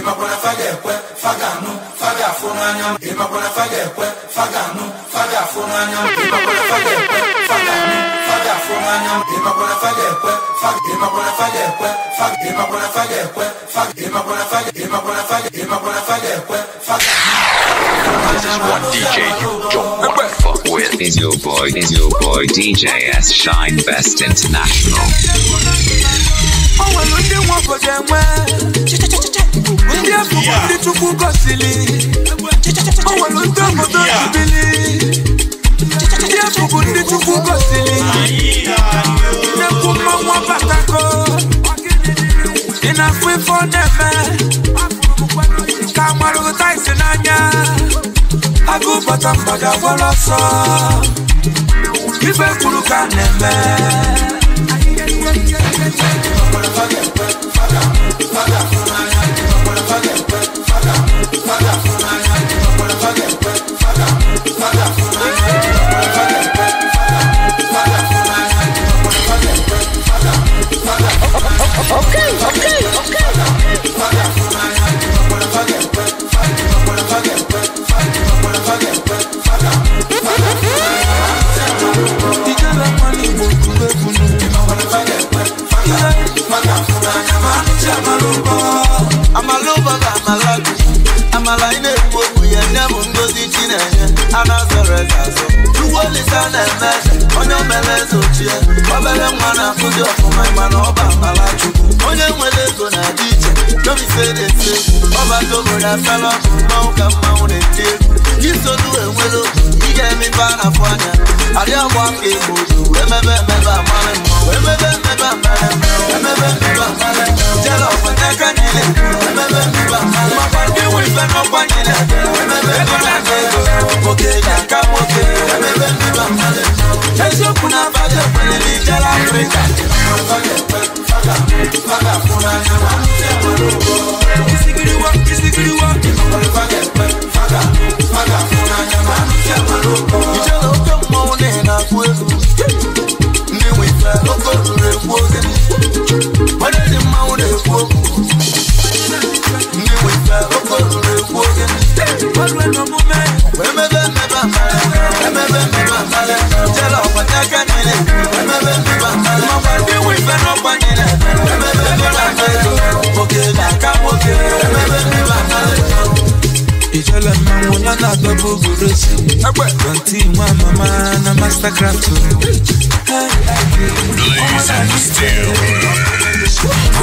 Imakona fagekwe, faganu, fagafunanya. Imakona fagekwe, faganu, fagafunanya. Imakona fagekwe, faganu, fagafunanya. Imakona fagekwe, imakona fagekwe, imakona fagekwe, imakona fagekwe, This is one DJ you don't want to fuck with. Is your boy DJ S Shine Best International.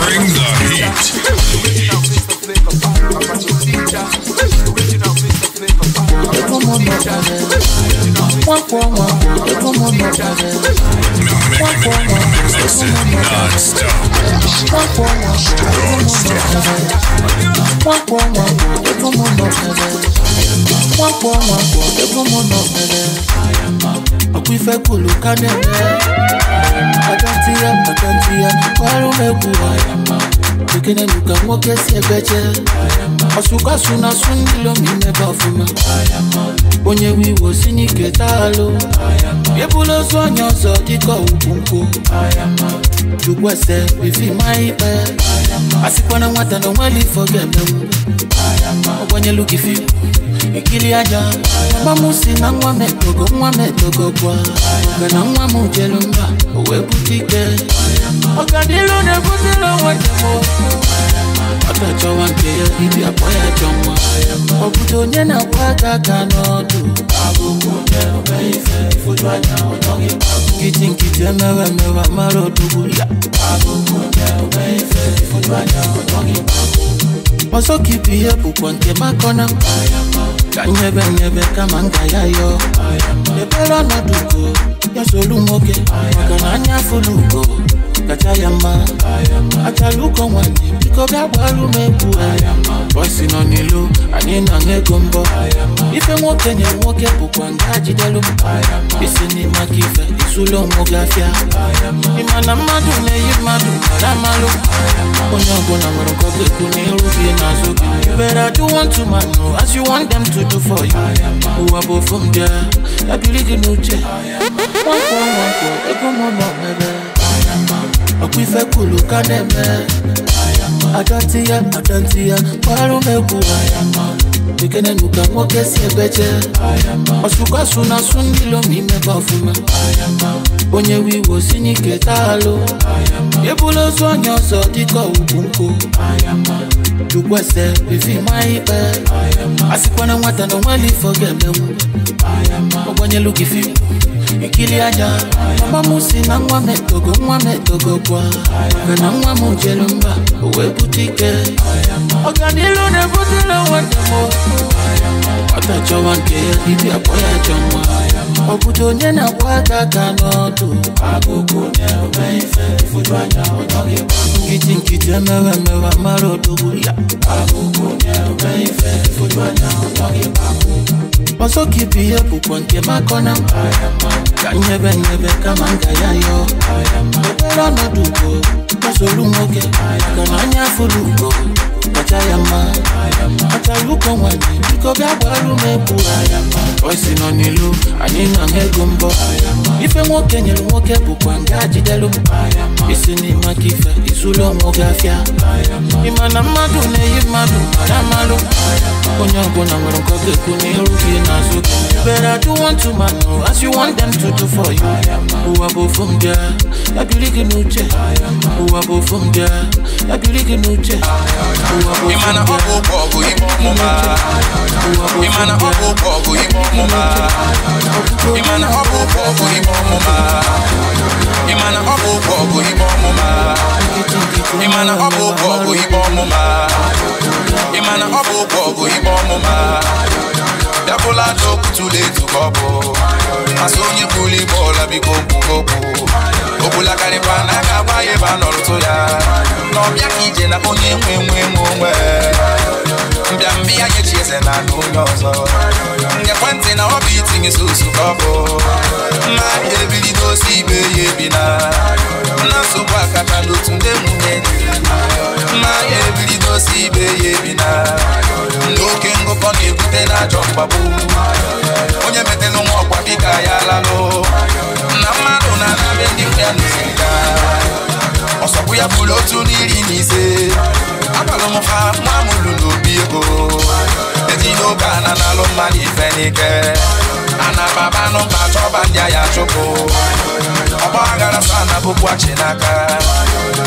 Bring the heat. Mixing non-stop. Okwife kulukane Patantia Warumekura Tukene luka mwoke sebeche Osuka suna sunilo mine bafuma Onye wiwo sinike talo Yebulo sonyo so diko upunku Chukwese bifi maipe Asikwana mwata no mweli forget Onye luki fi Ikili aja Mamusi na nwa metogo kwa Kana nwa mujelumba Owe butike Okadilo ne butilo wajemo Otacho wanke ya ibi apoya chomwa Obuto nye na waka kanodu Abukunye obeife Ifutwanya otongi Kiti mewa maro dugulia Abukunye obeife Ifutwanya otongi Oso kipi ye bukwante makona Kanyebe kama ngaya yo Ebela na duko Ya solu moke Makana anya fuluko Kachayama Achaluko wanye Biko biabalu mebu Bosi no nilu Anina ngegombo Ife mwoke nye mwoke bukwanga jidelu Isi ni makife Isulo mwogafia Imana madu ne yimadu Maramalu Onyango na mwarokoke kunirubi nazo You better do one to man As you want them to do for you Who above from there I believe in uche Eko mono mebe Okwife kulu kaneme Adantia, Parumeku, Bekene nuka mwoke siebeche Osuka suna sunilo mime bafuma Onye wiwo sinike talo Yebulo zonyo zo diko ukunko Jukwese bifi maipe Asikwana mwata no mwali fogememu Ogwanye luki fimu Ikili aja Mama musi na mwame togo kwa Kana mwamu jelumba Uwe butike Oganilo ne butilo wandemo Watacha wanke Ibi apoya chomwa Obuto nyena waka kanotu Agukunye ubeife Fudwanya otoge Nkiti mewa maro duguya Agukunye ubeife Fudwanya otoge Maso kipi ya bukwanke makona Kanyebe kama ngaya yo Bebera no duko Masolu moke Kananya fuluko Kachayama Achaluko mwani Iko biabaru mebu Oisi no nilu Anina ngegumbo Ife mwoke nyelu mwoke bukwange ajidelu Isi ni makife Isulo mwogafya Imana madu ne imadu Maramalu Konyango na mwaronkoke kuniruki nasu You better do one to man as you want them to do for you Uwabo from there Yabiriki nuche Uwabo from there Yabiriki nuche Imana obo kogu imo moma Imana obo kogu imo moma Imana obo kogu imo moma Imana obo kogu imo moma Imana obo kogu imo moma Imana obo kogu imo moma Dabola joku tule tu kobo Asonye kuli bola biko kukoku Obula karipa na kawaye banoluto ya Nobya kije na konye mwe Mbiambia ye chiese na nunyozo Nge kwente na obiti ngisusu kobo Ma yebili dosi be yebina Naso kwa katalo tunde mwenyeji Ma yebili dosi be yebina Ndoke ngo kone kute na jombabu Onye metelo mwakwa bika ya lalo Na manu na nabendi mkia nusika Osobu ya bulotu niri nise Apalo mfa mwamulu nubiego Etino kana nalo mani fenike Ana baba no machoba ndia ya choko Oba agara sana bukwa chinaka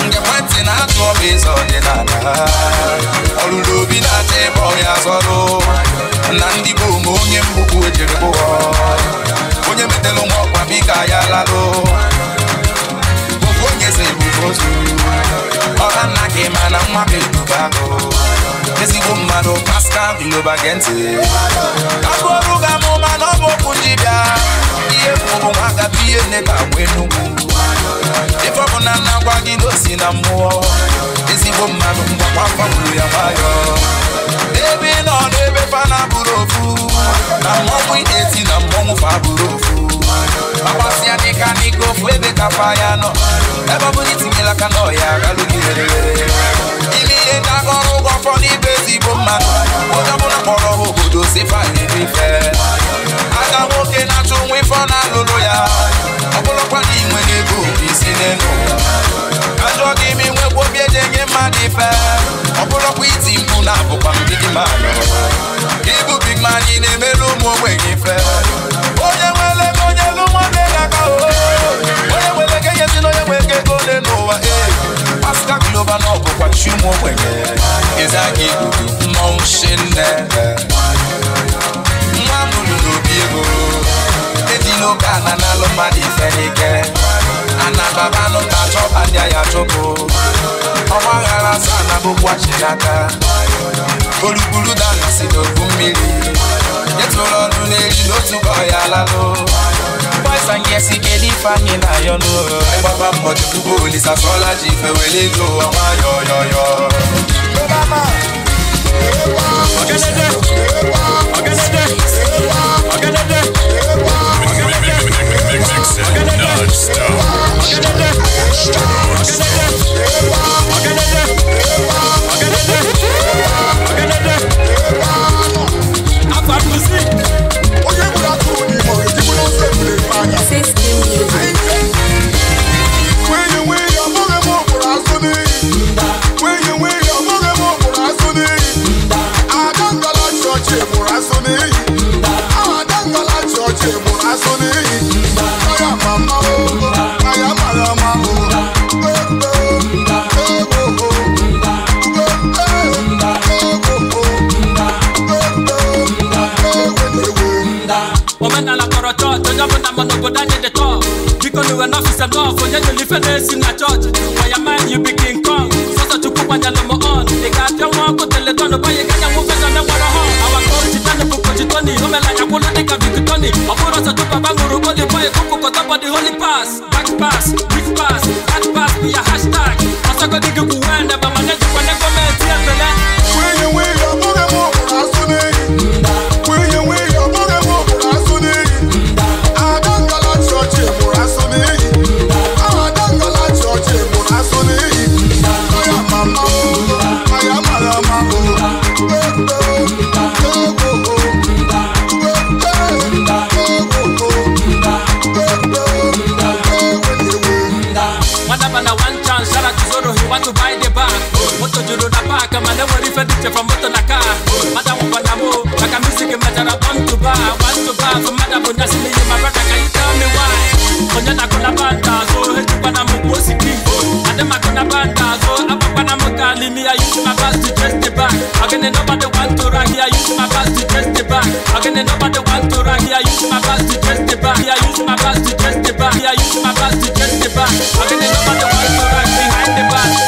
Nge pwenti na atuobi zonde nana Olulobi na tebo ya zoro Nandi bomo onye mbuku ejirebo Onye metelo mwakwa bika ya lalo Onye se bukozu Oha nake mana mwape dubago Ezigbo mmado Pascal Globa gente Akworuga muma nobo kunjibia Iye mbubu mwaka biye neka mwenugu Ifo na kwa gidosi na muo Ezigbo mmado mwakwa mulu ya mayo Ebe no nebe pana burofu Na mwamu eti na mwamu fa burofu Mawasi ya nika niko fuebe kapaya no Eba boniti mila kano ya galugire Ili enda koro gofo ni bezi boma Oja muna koro hobodo sefa nibife Aga woke na chumwi fona lolo ya Obolo kwa ni mwene buki sineno Kanjo kimi mwe kubye jenge madife Obolo kwa iti mpuna kwa mbidi mano Ibu big man ine melu mwe ngife Oje wele konye lumo nega kao Oje wele kenye zino ye weke kone noa Pascal Globa nobo kwa chumo wenge Ezaki kudu moushene Mwamulu nubiego Edino kana nalo madifenike Ana baba no tacho bandia ya choko Omagara sana bukwa chinaka Olubulu dana sido kumili Yetolo luneli lotu koya lalo Boys and yes, he get it funny na yo no Baba moju kubo lisa sola jife wele go Ama yo Mama When you omenala kọrọ chọọchị onye ọbụla ma n'obodo anyị dị tọọ biko n'uwe n'ọfis enough onye nyere ife na-esi na chọọchị for your mind you be King Kong sọsọ chukwu gbanyelụ m on ị ga-apịa nwa ọkụ teletọnụ banye ka nyanwụ fesa na nwere họn awa kochi tani bụ kochi toni omela anya kwụlụ dịka vikitoni ọ bụrụ ọsọ tupu baba ṅụrụ body boy kụkụkọta body holy pass back pass big pass that pass bụ ya hashtag ọsọgodi gị kwuwe ndebe ma na-ejikwa na gọọmenti efele want to buy the bag. Moto juru na park, man, they worry for the from moto na car. Madam Wanamo, like a music matter, I want to buy from Madam Bunasini, my brother. Can you tell me why? When you're not gonna banda, so hit you when I'm a bossy people. And then I'm gonna banda, so I'm when I'm a Kali, me, I use my best to dress the back. Again, nobody want to rag here, I use my best to dress the back. Again, nobody want to rag here, I use my best to dress the back. I use my best to dress the back. I use my best to dress the back. Again, nobody want to rag behind the back.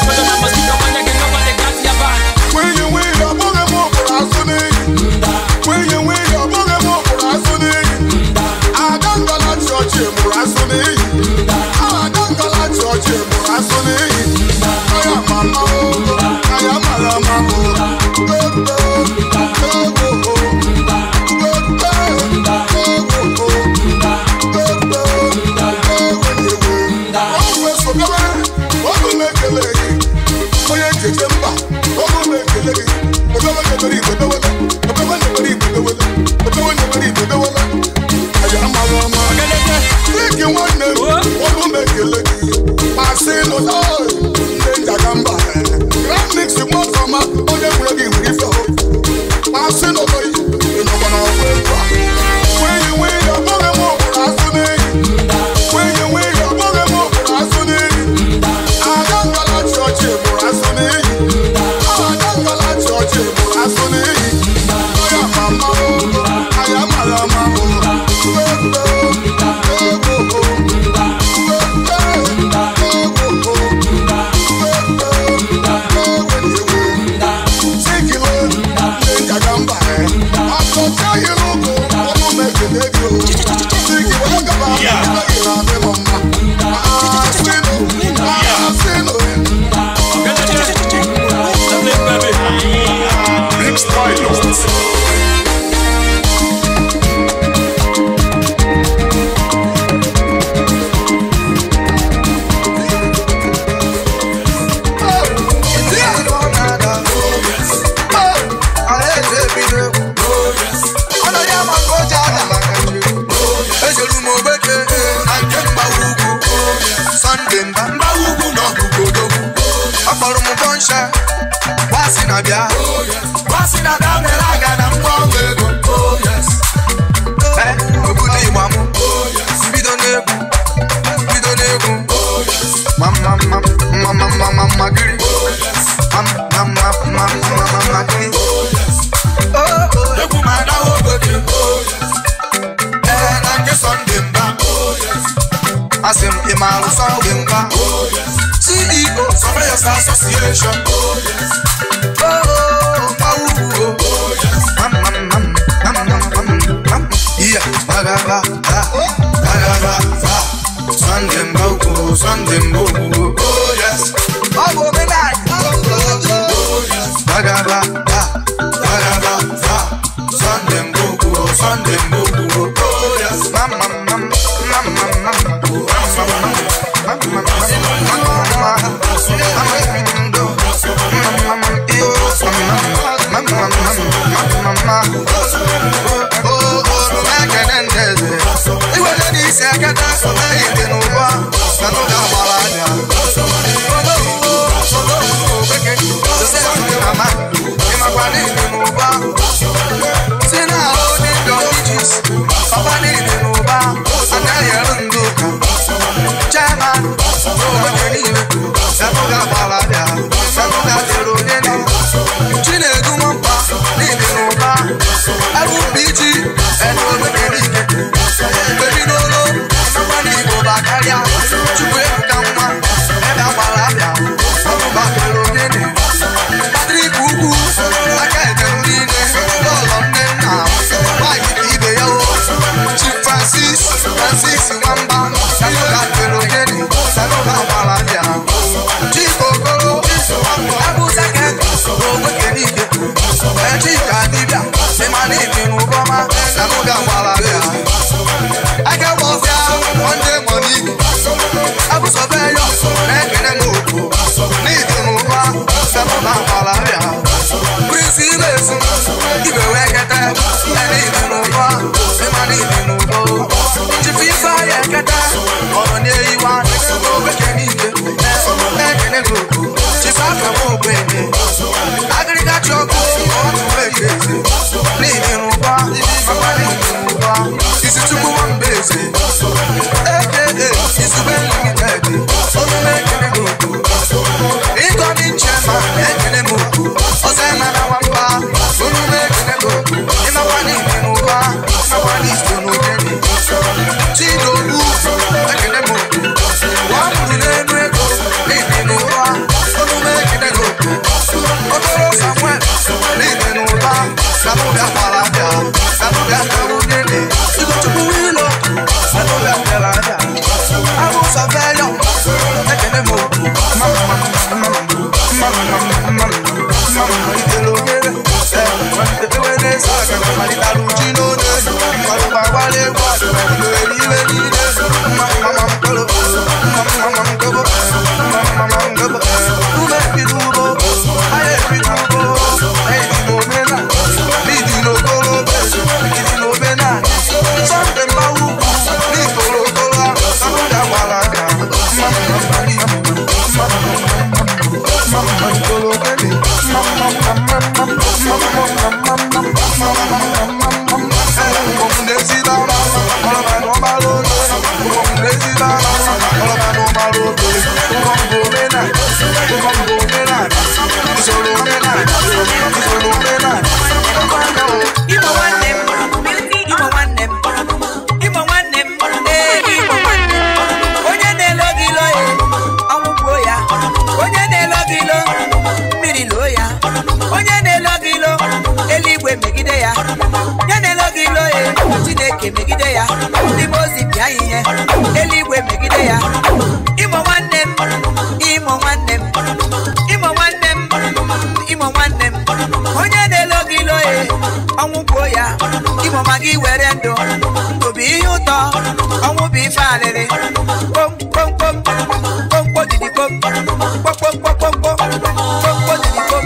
CEO, Surveyors Association. Sekata, so I didn't know what. ọnwụ kwuo ya imo magi were ndụ obi ihe ụtọ ọnwụ bụ ife alịrị pom pom pom pom pom didi pom pom pom pom pom pom pom didi pom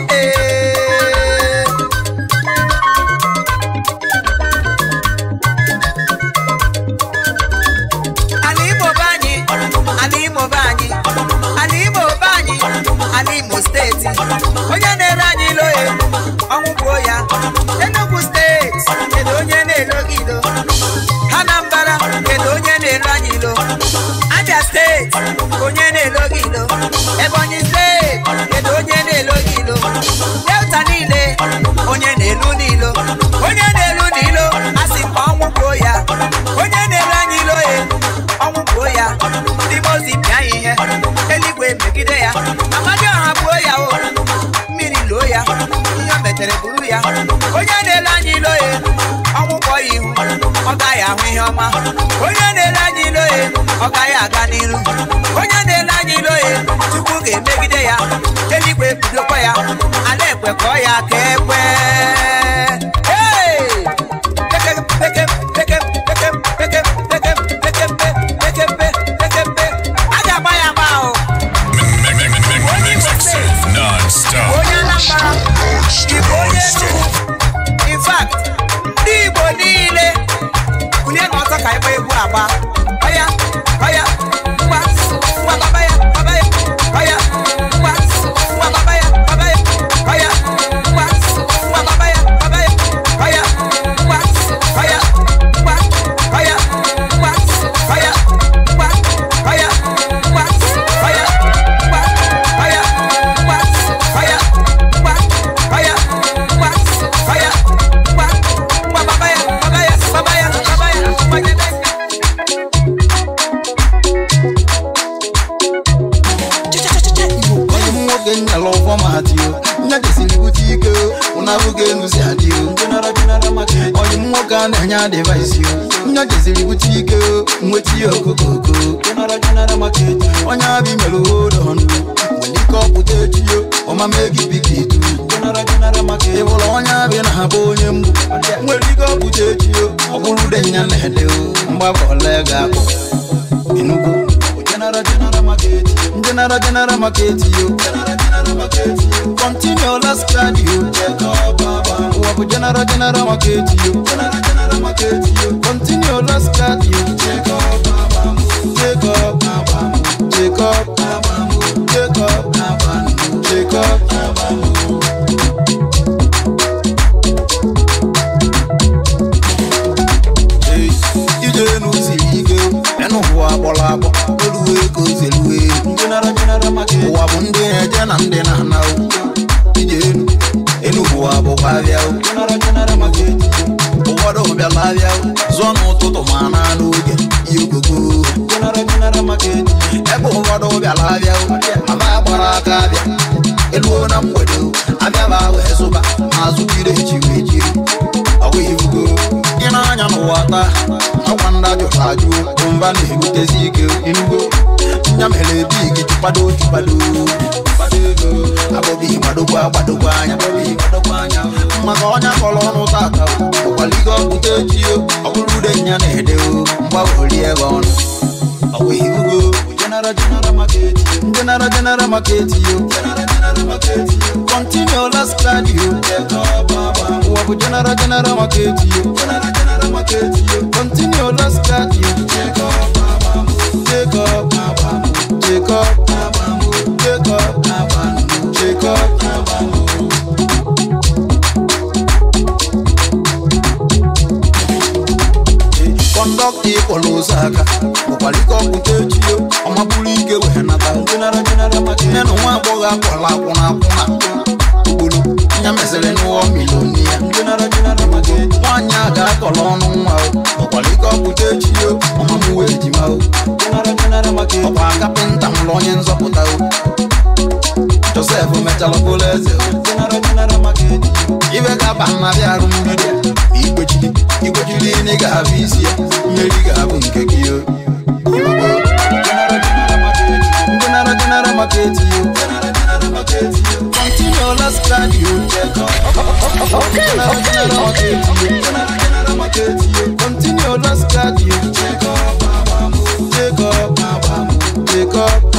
Alimo State onye na-ere anyị loye ọnwụ kwuo ya Enugu State kedu onye na-elo gị ilo Anambra kedu onye na-elo anyị ilo Abia State onye na-elo gị ilo Ebonyi State kedu onye na-elo gị ilo Delta niile onye na-elu n'ilo onye na-elu n'ilo asị m ọnwụ kwuo ya onye na-elo anyị iloye ọnwụ kwuo ya ndị mozi bịa ihe eluigwe megide ya Amadioha gbuo ya o mmiri loo ya ihe metere buru ya onye na-ele anyị iloye ọnwụ kpọ ya ihu ọ gaghị ahụ ihe ọma onye na-ele anyị iloye ọ gaghị aga n'iru onye na-ele anyị iloye Chukwu ga-emegide ya eluigwe bidokwa ya ala ekwe kọọ ya ka ekwe In fact, ndị Igbo niile kunye n'ọtọ ka ịgba egwu agba ọya ọya ngwa ngwa baba ya baba ya ọya ngwa ngwa baba ya baba ya ọya ngwa ngwa baba ya baba ya ọya ngwa ọya ngwa ọya ngwa ọya ngwa ọya ngwa ọya ngwa ọya ngwa ọya ngwa ọya nya device you nya jezili butike mweti okokoko general market onya bi melo hold on when you come put it you o ma make it big it general market e wolo onya bi na habo onye mbu when you come put it you okulu de nya na hede o mba bole ga ko inugo general market general market you continue last card you check up baba wo general market you continue last card you check up baba check up baba check up baba check up baba check up baba hey ije no sirige eno ho abola abo oluwe ko zeluwe general market wa bunde eje na nde na na ije enu ho abo bavia general market owodo bia lavia zonu toto mana n'oge yogogo general market ebo owodo bia lavia ama gbara aka bia elu na mwedo abia ba we zuba azukire chiwe awe yugo ina anya no wata akwanda jo taju bomba ne gutezi ike inugo nyamele bigi chupado abobi badogwa anya makonya kolono tata kwaligo kutechio okulude nya nede mba olie gon awe yugo general market you continue last card you wo general market you continue last card you check up baba check up baba check up baba check up baba check up baba conduct Osaka okwaliko kutechio omabulike wehenata general market neno nwa boga kola kuna ogolo nya mesele no milonia general market wanya ga kolonu nwa okwaliko kutechio omamuwe ejima general market okwa kapenta mlo onye nzọpụta Joseph metala poleze general market ibe ga banna biaru mbido igwechili ni ga abisi mmeri ga abu nke kiyo general market you Continue, let's start you. Continue, let's start you. Take up.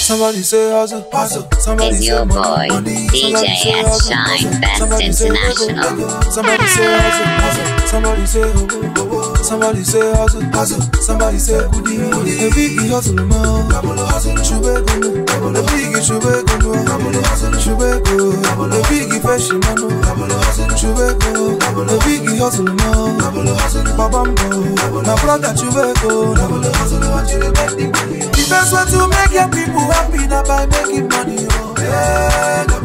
Somebody say hustle, hustle. Somebody is your boy, DJ S Shine Best International. Somebody say hustle, hustle. Somebody say oh. Somebody say hustle, hustle. Somebody say goody. The biggie hustle man, chube go. The biggie chube go. Chube go. The biggie fashion man, chube go. The biggie hustle man, babambo. Na brother chube go. The best way to make your people happy now by making money. Yeah, the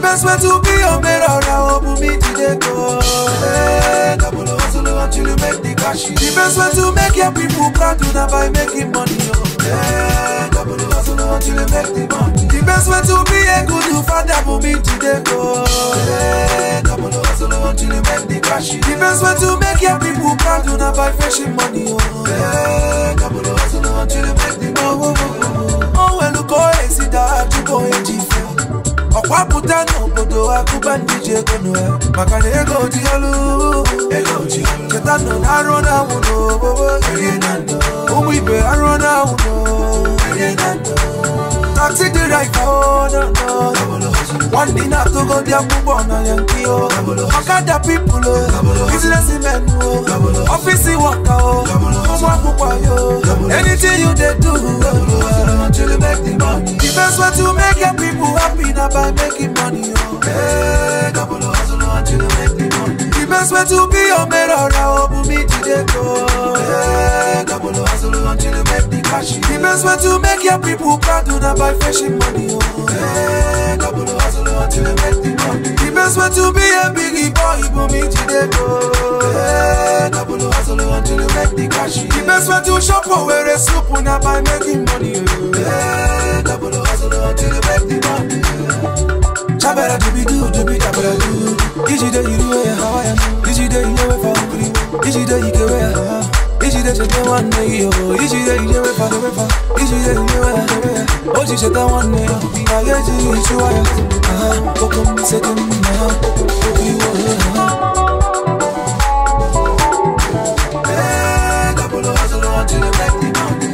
best way to be a mirror now, open me today go. Yeah, until you make the cash. The best way to make your people proud now by making money. Yeah, until you make the money. The best way to be a good father for me today go. Yeah, until you make the cash. The best way to make your people proud now by fetching money. Yeah, until you make the money. Oh, well, look, oh, see that you go in chief. Okwa puta no bodo akuba DJ kono makane ego dialu cheta no narona uno umu ibe arona uno taxi driver no one day na to go dia pubo na yankio akada people business men office worker mama pupa yo anything you dey do until you make the money. The best way to make your people happy now by making money. Hey, until you make the money. The best way to be a mirror now, open me today go. Hey, until you make the cash. The best way to make your people proud now by fetching money. Hey, until you make the money. The best way to be a biggie boy, open me today go. Hey, until you make the cash. The best way to shop for where a soup now by making money. Hey, until you make the money. Chabera do be dabera do. Iji de you way how I am. Iji de you way for free. Iji de you way. Iji de you one day yo. Iji de you way for the way for. Iji de you way. Oji cheta one day. I get you it's why. Welcome second Hey, until you make the money.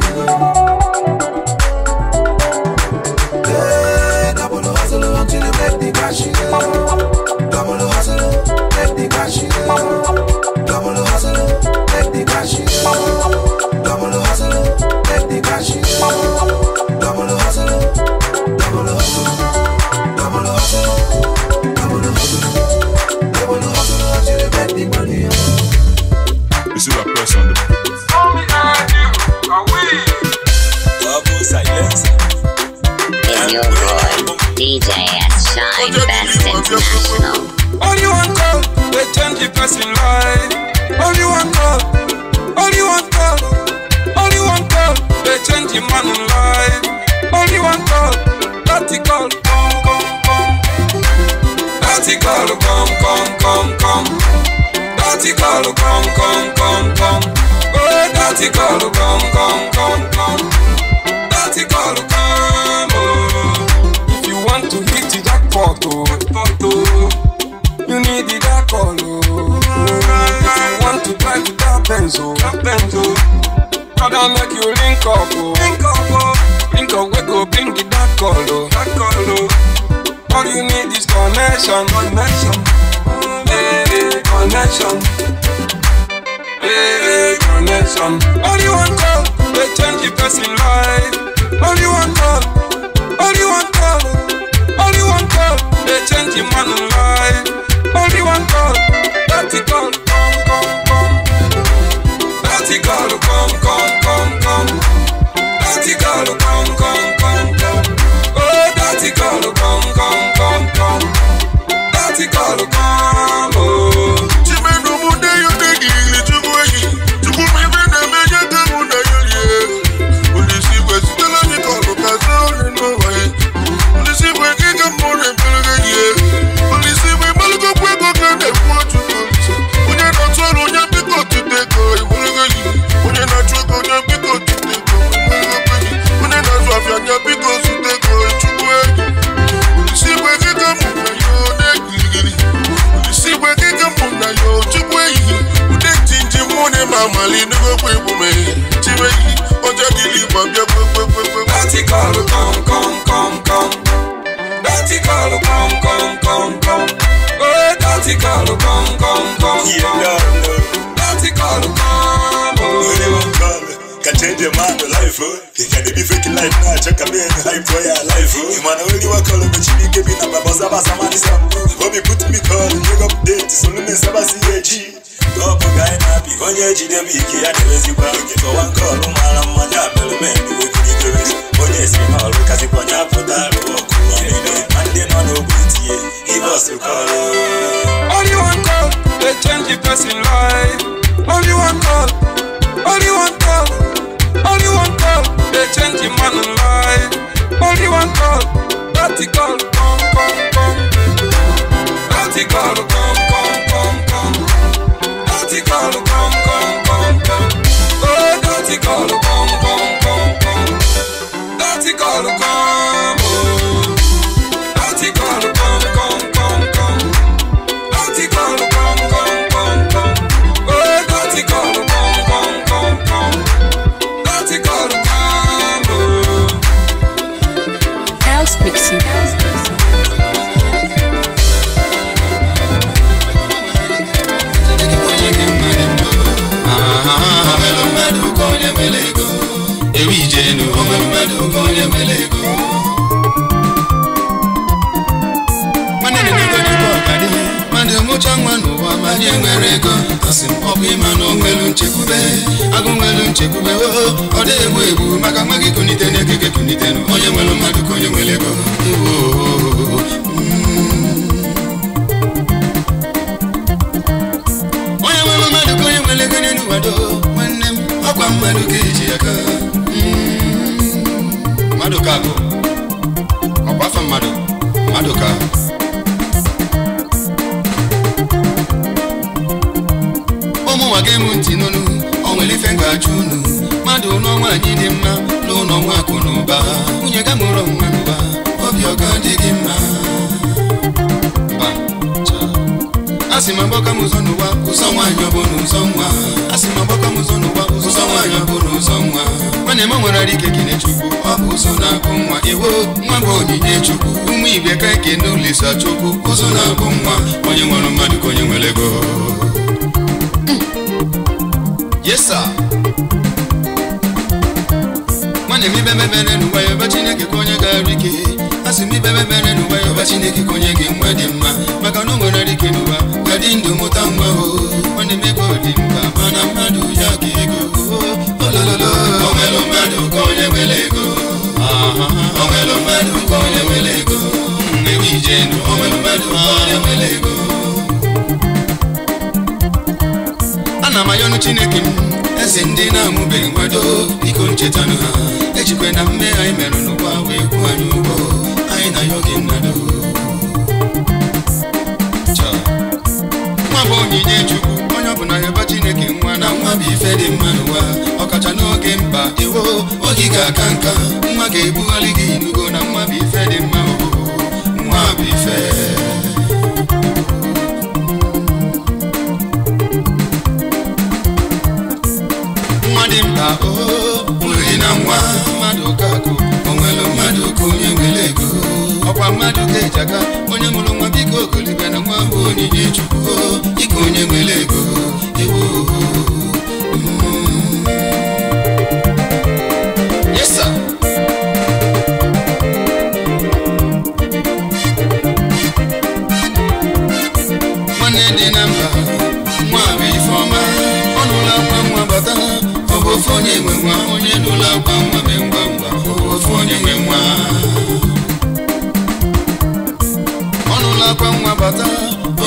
Until you make the cash, double hustle, make the cash, double hustle, make the cash, double hustle, make the cash, double hustle, double hustle, double hustle, double hustle, double hustle until you make the money. You see that press on the double silence. Is your boy, DJ S Shine Best International. Only one call, they change the person life. Only one call, only one call, only one call, they change the man life. Only one call, dirty call, come. Dirty call, come. Dirty call, come. Oh, dirty call, come. Dirty call, come. If you want to hit the jackpot, you need the dark call. If you want to drive the dark benzo, gotta make you link up, we go bring the dark call. All you need is connection. Only one call, they change the person life. Only one call, Only one call, they change your man life. Only one call, dirty call, come. Dirty call, come. Dirty call, come. Oh, dirty call, come. Dirty call, come. Oh. Chimeno munde yo tegi ile chukwe. Chukwe mebe na meje te munda yo ye. Polisi we stela ni call kazo no way. Polisi we kika mone pelege ye. Polisi we maluko kwe ko kane kwa chuko. Onye na tsoro onye biko tuteko pelege ye. Onye na chuko onye biko tuteko pelege ye. Onye na zwafya onye biko tuteko chukwe. Polisi we kika munda yo tegi. Polisi we kika munda yo chukwe. Ude tinji mone mamali nugo kwe bume. Chiwe yi onja dili babya kwe. Dirty call, come. Dirty call, come. Oh, dirty call, come. Yeah, Dirty call, come. can change your man life, he can be faking life now, check a man, hype for your life, man, only work all of the chili, give me number, Bozaba, Samani, Bobby put me call, you update, so let me Sabasi, Top guy, happy, when you're GDP, and the lazy bag, for one call, Mala, man, you could do it, when you see all, because you want to put that work, and then on the BTA, he was to call. Only one call, they change the person life. Only one call, they change the man life. Only one call, dirty call, come. Dirty call, come. Dirty call, come. Oh, dirty call, come. Dirty call, come. Oh, dirty call, come. Dirty call, come. Oh, dirty call, come. Dirty call, come. House mixing. Asim obi mano ngelu nchekube agu ngelu nchekube o de egbu maka magi kunite ne keke kunite no onye nwelu madu konye nwelego onye nwelu madu konye nwelego nenu wado nwannem akwa mmadu keji aka madu kago okwafa madu ka Wagemu ntinonu onwele fenga chunu madu no nwanyi dị mma n'ụlọ nwa akụnụba nwunye ga mụrụ nwanụba obi ọga dịghị mma asị ma mgbọka m ụzọ n'ụwa ụzọ nwaanyị ọ bụ n'ụzọ nwa asị ma mgbọka m ụzọ n'ụwa ụzọ nwaanyị ọ bụ n'ụzọ nwa nwanne m nwere ike kene Chukwu ọ bụ ụzọ na-abụ nwa iwo nwa bụ onyinye Chukwu ụmụ ibe ka eke n'olisa Chukwu ụzọ na-abụ nwa onye nwere mmadụ ka onye nwere ego. Yes sir. Mane mi bebe bene nuwa yo bachineke konye garike. Asi mi bebe bene nuwa yo bachineke konye gemwede mma. Maka no ngona rike nuwa kadindu mutamwa ho. Mane mi godi mba mana madu yake ego. Olololo. Ongelo madu konye welego. Ongelo madu konye welego. Ngewi jenu ongelo madu konye welego. Ana mayonu Chineke eze ndị na-amụbe nwado biko nchetanu ha ejikwe na mme anyị merụ n'ụwa wee kwuo anyị ụgwọ anyị na yogi nnado nwa bụ onyinye Chukwu onye ọbụla yọba Chineke nwa na nwa bụ ife dị mma n'ụwa ọkacha n'oge mkpa iwo oge ga-aka nka nwa ga-ebugharị gị n'ugo na nwa bụ ife dị mma nwa bụ ife nwere na nwa mmadụ kako onwere mmadụ ka onye nwere ego ọkwa mmadụ ga-eji aka onye mụrụ nwa biko okolibe na nwa bụ onyinye Chukwu ike onye nwere ego ewo Yes sir. Obofonye mwenwa, onye nula kwa mwa mengwa mwa. Obofonye mwenwa. Onula kwa mwa bata.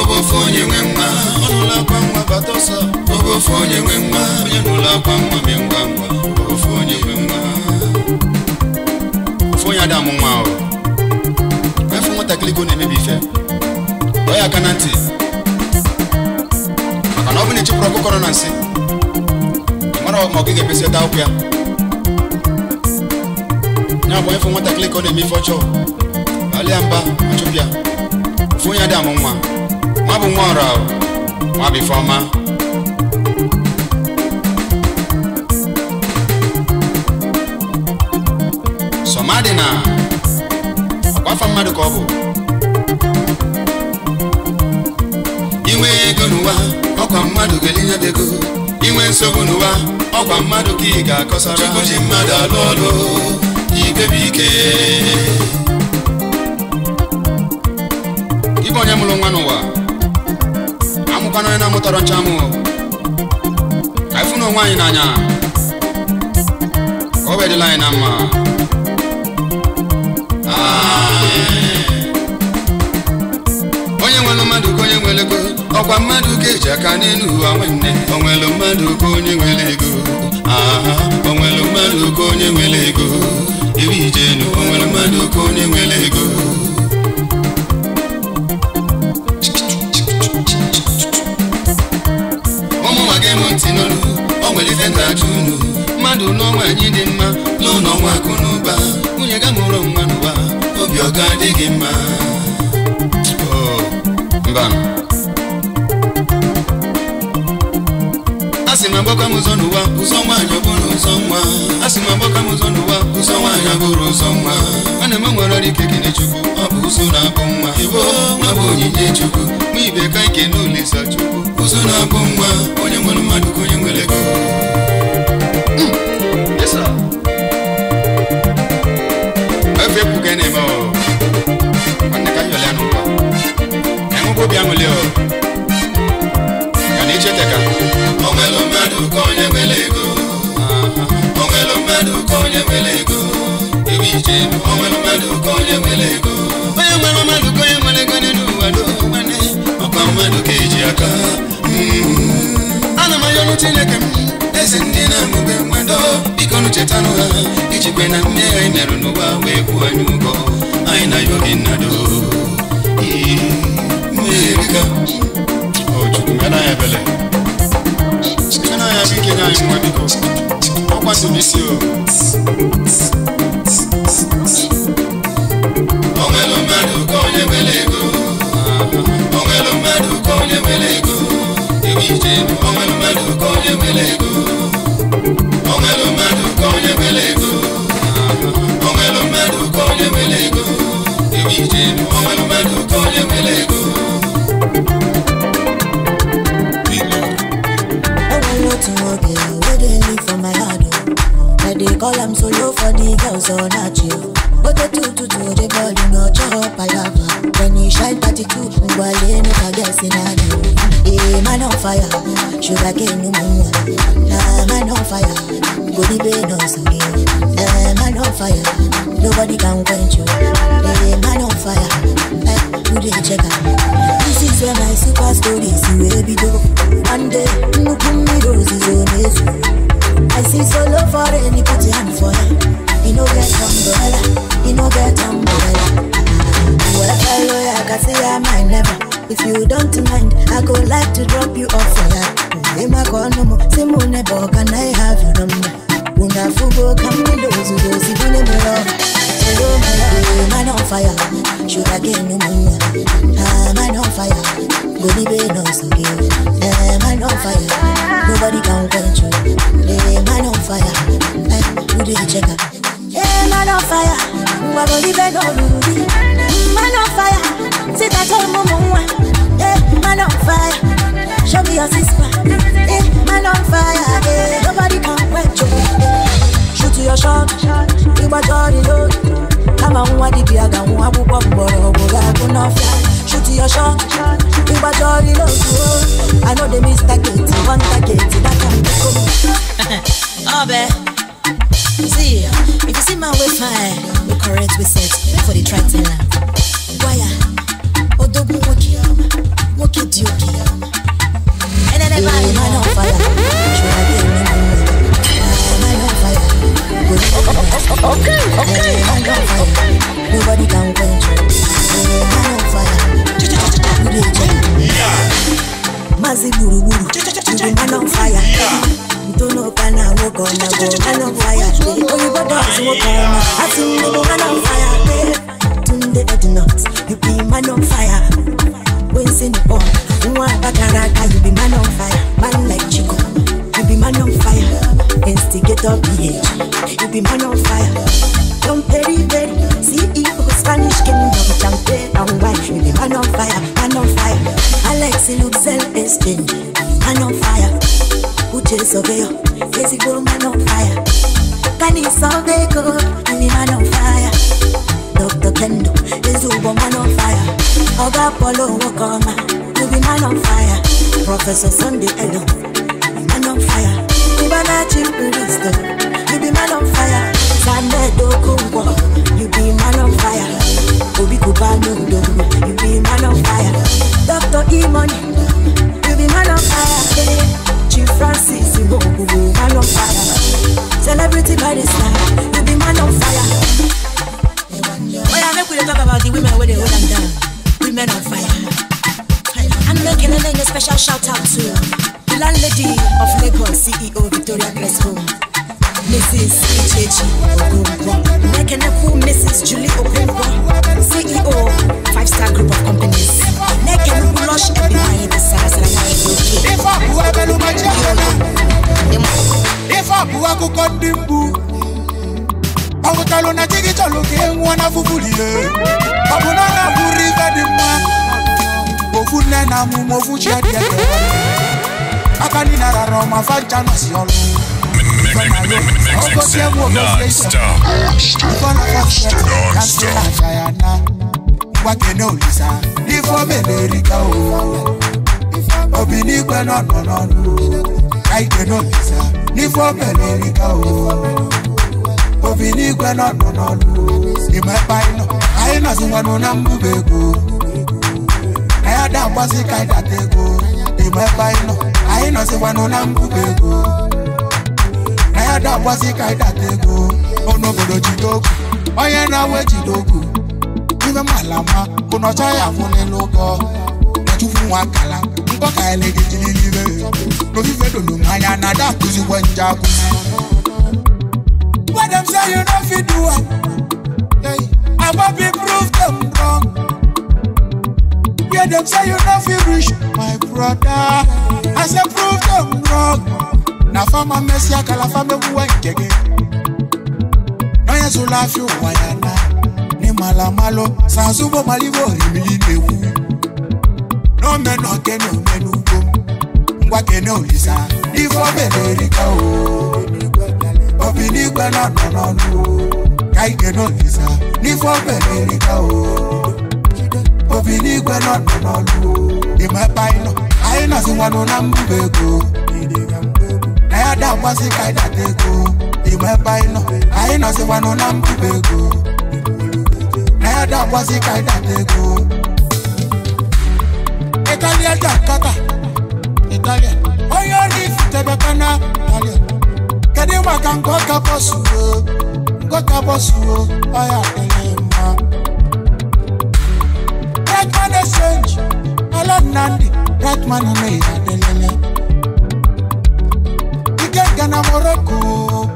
Obofonye mwenwa. Onula kwa mwa batosa. Obofonye mwenwa. Onye nula kwa mwa mengwa mwa. Obofonye mwenwa. Ofonya damu mwa o. Wefu mwata kliko ne mebife. Oya kananti. Makana obuni chipro kukoro nansi. Mara mwakige pesi eta upya. Nyabo wefu mwata kliko ne mifocho. Ali amba machupya. Ofonya damu mwa. Mwabu mwa rao. Mwabi foma. Somadina. Akwafa mmadu kobu. Iwe ego n'ụwa, ọkwa mmadụ ga-elinye ego. Iwe nsogbu n'ụwa, ọkwa mmadụ ka ị ga-akọsara. Chukwu ji mmadụ alụ ọlụ, ikpebi ike. Ibe onye mụrụ nwa n'ụwa, amụkwana onye na-amụtọrọ nchamụ. Ka ifu n'onwe anyị n'anya, ka o wedịla anyị na mma. Onye nwere mmadụ ka onye nwere ego, ọkwa mmadụ ga-eji aka n'elu ụwa nwanne. O nwere mmadụ ka onye nwere ego. O nwere mmadụ ka onye nwere ego. Ebi ijenu, o nwere mmadụ ka onye nwere ego. Ụmụ nwa ga-eme ntị n'olu, o nwere ife ntachi unu. Mmadụ n'ọnwa anyị dị mma, n'ụlọ nwa akụ n'ụba. Nwunye ga mụrụ nwa n'ụwa, obi ọ ga-adịghị mma. Mba. Asị ma gbakwa m ụzọ n'ụwa, ụzọ nwaanyị ọbụrụ ụzọ nwa. Asị ma gbakwa m ụzọ n'ụwa, ụzọ nwaanyị ọbụrụ ụzọ nwa. Nwanne m nwere ọrụ ike kene Chukwu, ọ bụ ụzọ na-abụ nwa. Igbo nwa bụ onyinye Chukwu, ma ibe ka ike n'Olisa Chukwu. Ụzọ na-abụ nwa, onye nwere mmadụ ka onye nwere ego. Yes sir. Efe kwuke na-eme o. Nwanne ka yọlịa n'ụwa. Obi amụlị o. Ka na icheteka. O nwere mmadụ ka onye nwere ego. O nwere mmadụ ka onye nwere ego. Ebi ije o nwere mmadụ ka onye nwere ego. Onye nwere mmadụ ka onye nwere ego n'elu ụwa do nwanne. Ọkwa mmadụ ka eji aka. Ana m ayọnụ Chineke m. Ezi ndị na-amụbe mmadụ. Biko nụ chetanụ ha. Ijikwe na mmehie anyị merụ n'ụwa wee kwụọ anyị ụgwọ. Anyị na yogi nnado. America. Oh, Chukwu mena ya bele. Mena ya bike na anyị nwa biko. Ọkwa ntụbisi o. O nwere mmadụ ka onye nwere ego. O nwere mmadụ ka onye nwere ego. Ebi ije o nwere mmadụ ka onye nwere ego. O nwere mmadụ ka onye nwere ego. O nwere mmadụ ka onye nwere ego. Ebi ije o nwere mmadụ ka onye nwere ego. They call them solo for the girls or not you. But the two, they ball in no chop palava. When he shine 32, while they make a guess in a new. Hey, man on fire, sugar cane no more. Man on fire, go the pain on some game. Man on fire, nobody can quench you. Hey, man on fire, who they check out? This is where my super stories will be dope. One day, no come me roses on his. I see solo for any put your hand for him. He no get umbrella, he no get umbrella. Well, I can say I might never. If you don't mind, I go like to drop you off for that. Hey, my call no more. Say moon never can I have your number? Una fugo come to those who don't see me love. Solo my love, man on fire. Should I get no more? Man on fire. Go the way no so good. Man on fire. Nobody can quench you. Man on fire. Who did you check out? Man on fire. Who go the way no do? Man on fire. Sit at home, mama. Man on fire. Show me your sister. Man on fire. Nobody can quench you. Shoot to your shot. You my Johnny Road. Come on, what did you get? Shoot to your shot. You but Jory love you. I know they miss that gate, one that gate, that can be cool. Oh, babe. See, if you see my way fine, we correct, we set for the track time. Why? Odogu Moki, Moki Dioki. And then everybody, man on fire. Should I get me? Man on fire. Okay. Man on fire. Nobody can quench you. Man on fire. Mazi buru buru. Man on fire. Don't know can I walk on a go. Man on fire. Oh, you got dogs walk on. I see you go man on fire. Tunde Ednot, you be man on fire. When sin the bomb, Bakaraka, you be man on fire. Man like Chico, you be man on fire. Instigator PH, you be man on fire. Don't very, CEO, Spanish Kingdom, Champagne and wine, you be man on fire, man on fire. Alexi Luxel Estin, man on fire. Uche Surveyor, Casey go man on fire. Kani Surveyor, you be man on fire. Dr. Kendo, is Ubo man on fire. Oga Polo Wakoma, you be man on fire. Professor Sunday Elo, you be man on fire. Ibana Chimpuristo, you be man on fire. Sande Dokumbo, you be man on fire. Obi Kubano, you be man on fire. Dr. E-Money, you be man on fire. Chief Francis, you be man on fire. Celebrity by the side, you be man on fire. I make we talk about the women where they hold them down. Women on fire. I'm making a special shout out to the landlady of Lagos, CEO Victoria Crespo, Mrs. Ichechi Okonkwo, making a cool Mrs. Julie Okonkwo, CEO 5-star group of companies. Making a blush everybody in the size and if I go condemn Awutalo na tigi chalo ke mwana fufulie Abuna na buriva di mwa Ofune na mumo fuchia dia Akani na raroma fancha no siolo Non-stop Wakene olisa Ifo melerika o Obini kwe no Kaike olisa Ifo melerika o Obini kwe no Imepa ino Aina ziwano na mbubego Ayada wasi kaida tego Imepa ino Aina ziwano na mbubego Ayada wasi kaida tego Ono bodo jidoku Oye na we jidoku Ive malama Kuno chaya fune logo Nechufu wakala Mboka elege jililive No vive dolo maya Nada kuzi wenja kuzi What them say you know fi do it. I want to prove them wrong. Yeah, them say you know fi reach my brother. I say prove them wrong. Na fama mesi akala fame buwengege. No yesu laugh you wayana. Ni malamalo sanzubo malivo rimili newu. No meno keno menu go. Ngwa keno lisa. Ifo belerika o. Obini kwe no Kaike no lisa Nifo belerika o Obini kwe no Imepa ino Aina ziwano na mbubego Ayada wasi kaida tego Imepa ino Aina ziwano na mbubego Ayada wasi kaida tego Italian Jakarta Italian Oyo ni futebekana Italian Kedi waka ngoka bosu Oya telema Right man exchange Ala nandi Right man ameida delele Ikenga na Morocco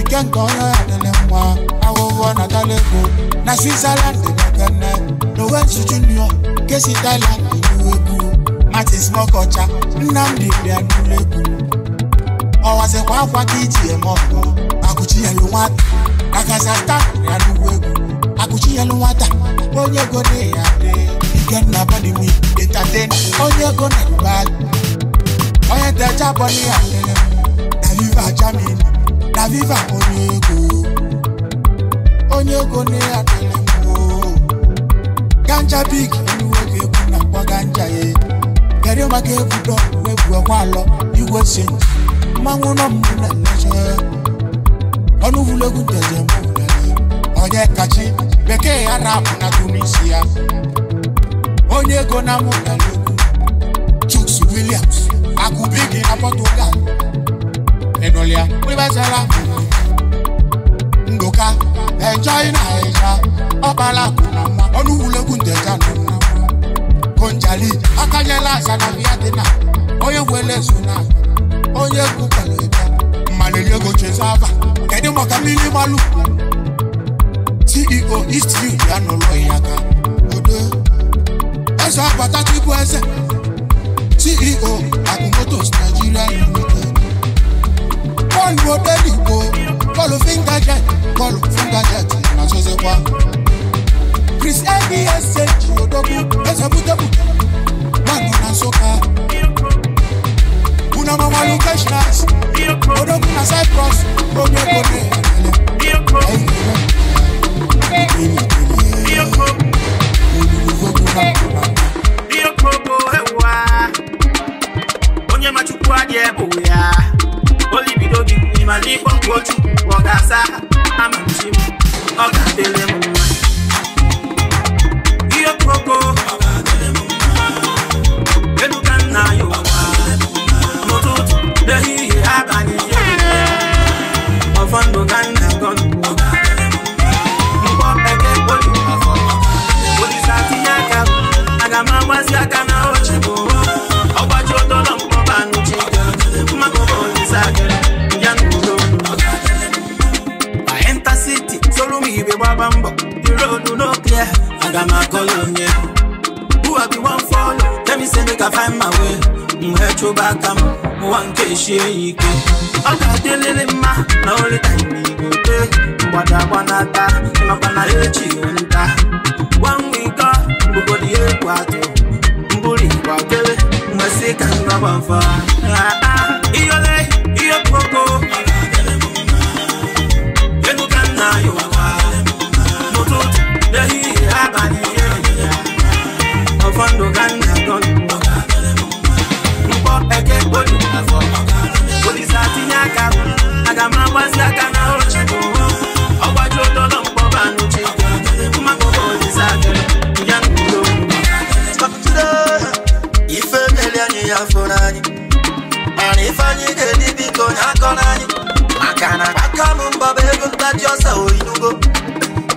Ikenga oya delemwa Awowo na Galego Na Switzerland Negane Lowensu Junior Kesi Thailand Inuwegu Matis Mokocha Nnamdi Bianulegu Owase kwa kiti emogo Akuchi yelu wata Nakasasta yanuwegu Akuchi yelu wata Onye gone yade Iken na body me Entertain Onye gone kubali Onye techa boni yade Na viva jamini Na viva Onye gone yade Ganja big Inuwegu kuna kwa ganja ye Kere make budo we bu kwalo igwe se mangu no muna nje onu vulogu teje mo onye kachi beke ya rap na Tunisia onye go na mo dalego Chuks Williams akubigi na Portugal enolia we bazala ndoka enjoy na eja obala kuna ma onu vulogu teja no Konjali akanyela sana viatina oye wele zuna oye kukaleta malele go chezava kede mo kamili malu CEO Eastview ya no loyaka odo esa patati kwese CEO Akumotos Nigeria Limited Paul Rodeligo Paul Fingerjet na soze kwa Chris ABS Odogu esa butebu Manu na soka Una mama locations Odogu na Cyprus Kone onye machukwu adị ebe ya olibidobi n'ime n'ikpo mkpochu ọ ga-asa amachi m ọ ga-adịle m mma ihe koko ọ ga-adịle m mma eluka nna ya ụwa n'ụtụtụ n'ehihie abalị ọfọ ndụ ka nna gọ ọ ga-adịle m mkpọ eke poli polisa tinye aka aga m agbazi aka na ochi bụ ọgbaji odolo mkpọba n'uchi mmadụ polisa gere ya n'udo Enter city solo m ibe gbaba mbọ the road no clear aga m akọla onye who I be one follow let me say make I find my way mhe chụba aka m nwa nke shie ike ọ ga-adịlịlị mma na only time igote mgbada gbanata ịmakwa na echi nta one week mbugodi egwu atụ mburi gbakele mwesi ka ngaba mfa iyole iyo koko enu ka nna yo n'ụtụtụ n'ehihie abalị ọfọndụ ka nna gọn mkpọ eke poli polisa tinye aka aga m agbazi aka na ochi ọgbaji odolo mkpọba n'uchi mmakọ polisa gere ya n'udo ife meli anyị ya fụrụ anyị mana ife anyị ga-edi biko na akọrọ anyị maka na aka m mbọba ego ntaji ọsọ oyinugo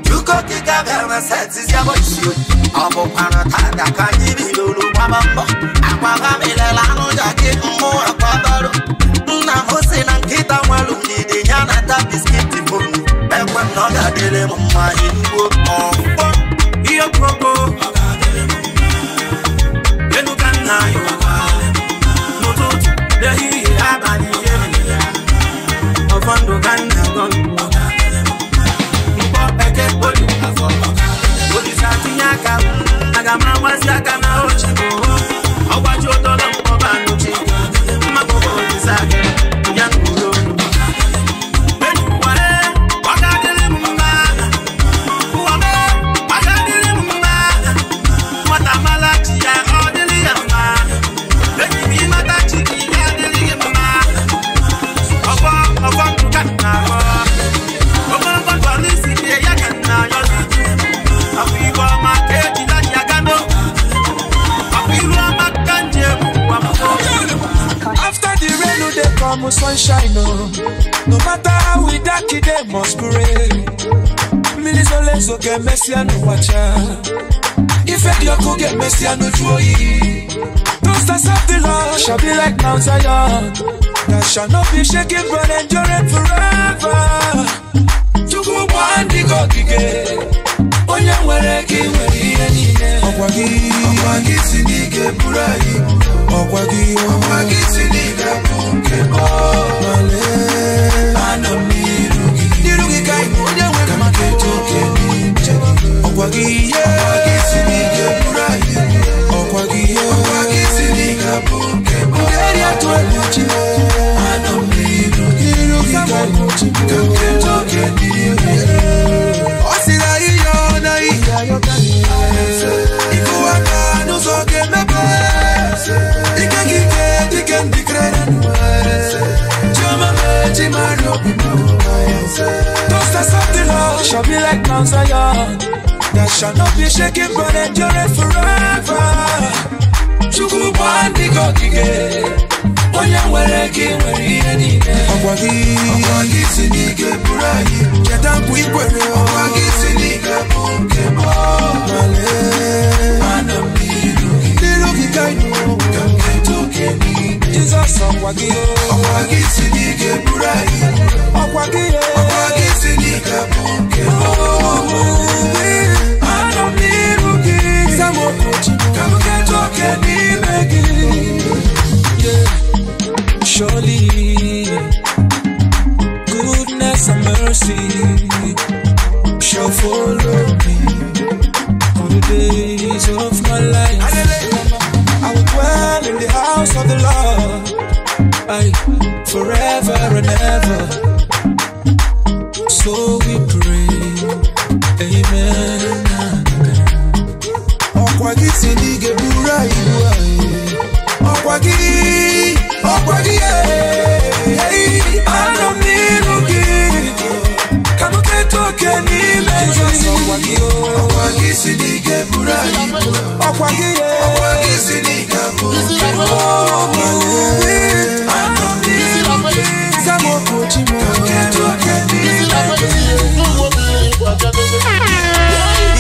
juko kika bịara na setizi abọ isi ọ bụkwara tada ka anyị bidoro gbaba mbọ akwaga milela anụ jaki mmụ akwadoro nna m si na nkịta nwelu ndidi ya na ta biskiti bonu ekwe m na ọ ga-adịrị m mma inugbo ọfọ ihe koko enu ka nna ya n'ụtụtụ n'ehihie abalị ọfọ ndụ ka nna gọ mkpọ eke poli polisa tinye aka aga m agbazi aka na ochi ọgbaji odolo mkpọba n'uchi mmakọ polisa gere ya n'udo ọ ga-adịrị m mma ọ ga-adịrị m mma nwata mala chi ya ọ dịrị ya mma enyi m ịmata chi gị ya dịrị gị mma ọgbọ ndụ ka nna agọ ogologo ndụ ọrụ isi gị ya ka nna ya afọ igwe ọma ka ejila ji aga no afọ iru ọma ka nji egwu ụwa After the rain, no dey come sunshine, no. No matter how we dark it, they must pray. Milizolezo get messy and no watcha. If it you go get messy and no joy. Those that serve the Lord shall be like Mount Zion, that shall not be shaken but enduring forever. To go one dig again. Onye nwere gị nwere ihe niile. Ọkwa gị si n'ike buru anyị. Ọkwa gị si n'ike bụ nke m. Anọ m n'iru gị ka ị bụ onye nwere maka eto oke n'ije gị. Ọkwa gị si n'ike buru anyị. Ọkwa gị si n'ike bụ nke m. Nderi atụ egwu chi. Anọ m n'iru gị ka ị bụ ka m eto oke n'ije gị. Ọ sịrị anyị ya ọ naghị. Ikuwaka n'ụzọ ga-emepe. Mount Zion that shall not be shaken but endure forever. Chukubandi Gokige, Onya Wereki, Weri, Okwagi Sinike Burai, Yatampu Ikwere, Okwagi Sinika Pukemo, Male, Manamiru, Niruki Kaino, Kamketo Keni, Jesus Okwagi Sinike Burai, Okwagi Sinika Pukemo, Manamiru, Samokochi, Kamketo Keni. Yeah. Surely, goodness and mercy shall follow me all the days of my life. I will dwell in the house of the Lord, forever and ever. So we pray, amen. Okwagi sinige burai, Okwagi, Anamiruki, Kamuketo Kenile, Okwagi sinige burai, Okwagi sinige burai, Anamiruki, Samokochi Kamuketo Kenile.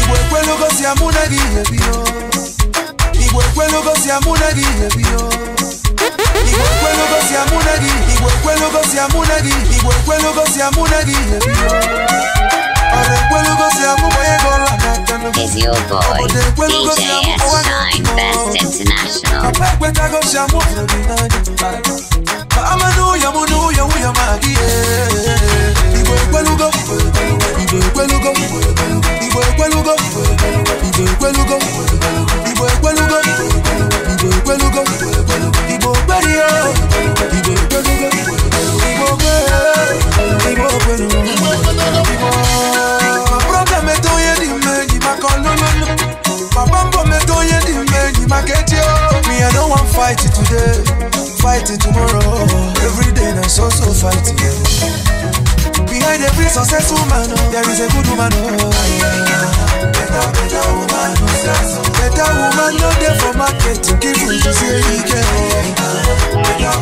Igwekwelo siamunagi ebio. Igwekwelo siamunagi ebio. Igwekwelo siamunagi ebio. Arekwelo siamuboye gola nakano. Is your boy DJ S Shine Best International? Apekwetago siamu Amanu yamu magi. Igwekwelo Me, I don't want fight it today, fight it tomorrow. Every day I so fighting. Behind every successful man, there is a good woman. Better woman, no there for market to give you to say he can. Better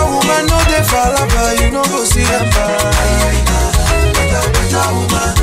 woman, no there for lava, you know go see them buy. Better woman,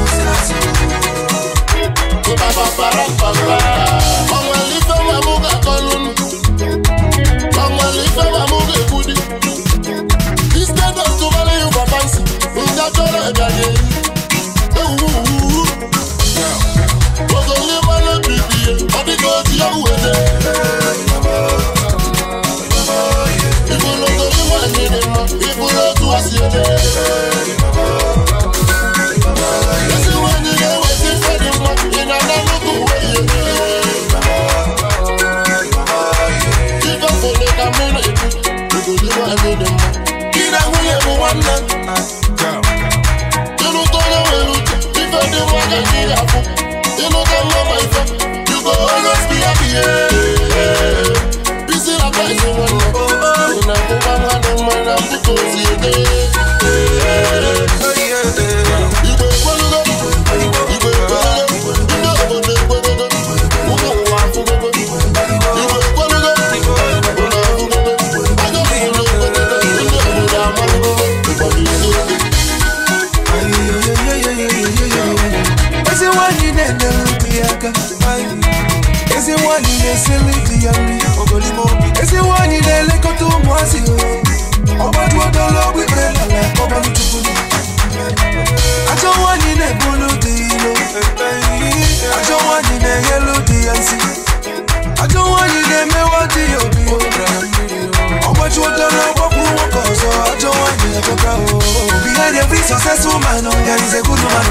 behind every successful man, there is a good woman.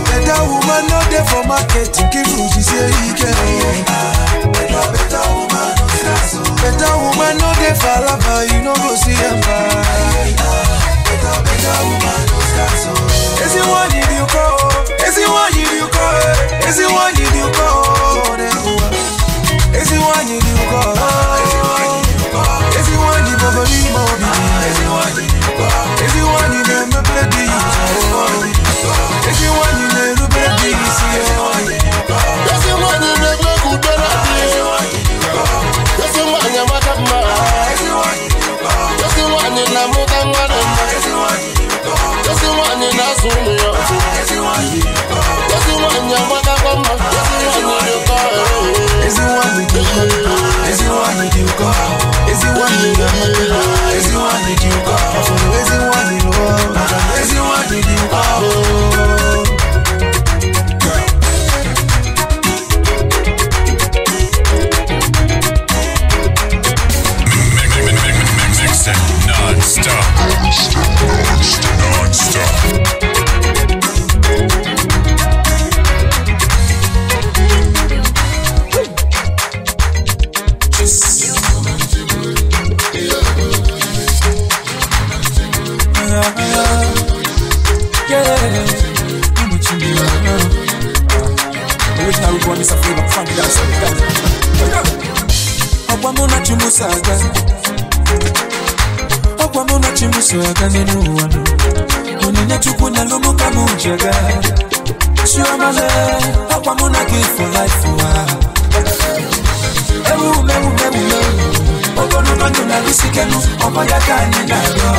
Better woman, no there for market to give you to say he can. Better woman, no there for lava, you know go see him buy. Better woman, is it one you call? Is it one you call? Is it one you call? Is it one you call? Is it one you believe? Is it one? original root one is a flavor. Funky dance. Okwamuna chimusaga. Okwamuna chimusaga nenu wano. Unine chukuna lumuka mujaga. Shuamale. Okwamuna give for life for her. Ewu. Ogono manuna bisikenu. Obayakani na yo.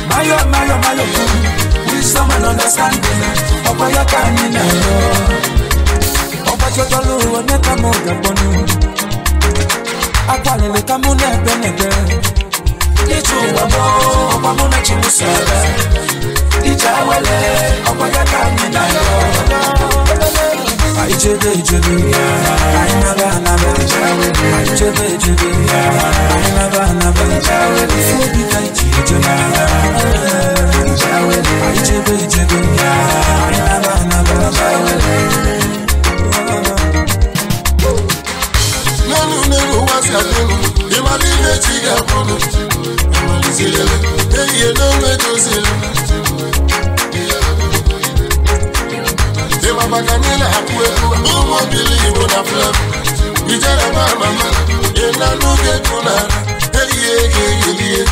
Mayo. Wisdom and understanding. Obayakani na yo. Chotolu oneka moga bonu akwalele kamune benebe itu wabo wamuna chimusara ijawele obayakani na yo aichebe ainaba aichebe ainaba fubi kaiti aichebe ainaba Nenu wasi atenu, imaline chiga kono, imalizele, eye no medosele. Ema bakanela akueku, umo bili ibona flem. Ijara mama, ena nuke kuna, eye.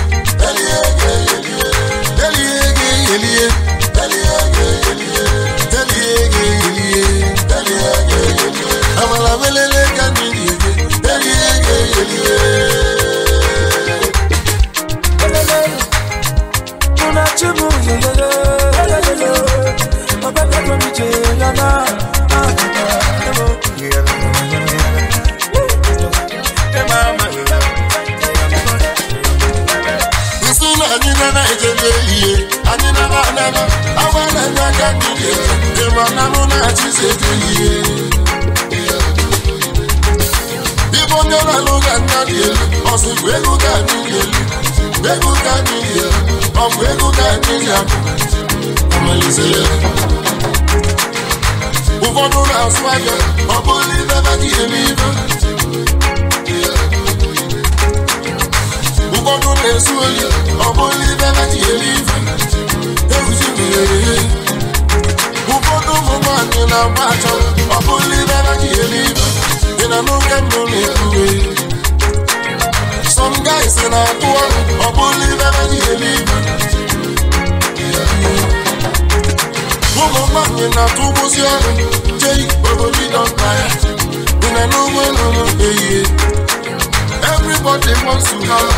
Amala melele kanidi. Some guys in our tour, or believe every woman in a two position, Jay, probably don't tire. In a no way, everybody wants to have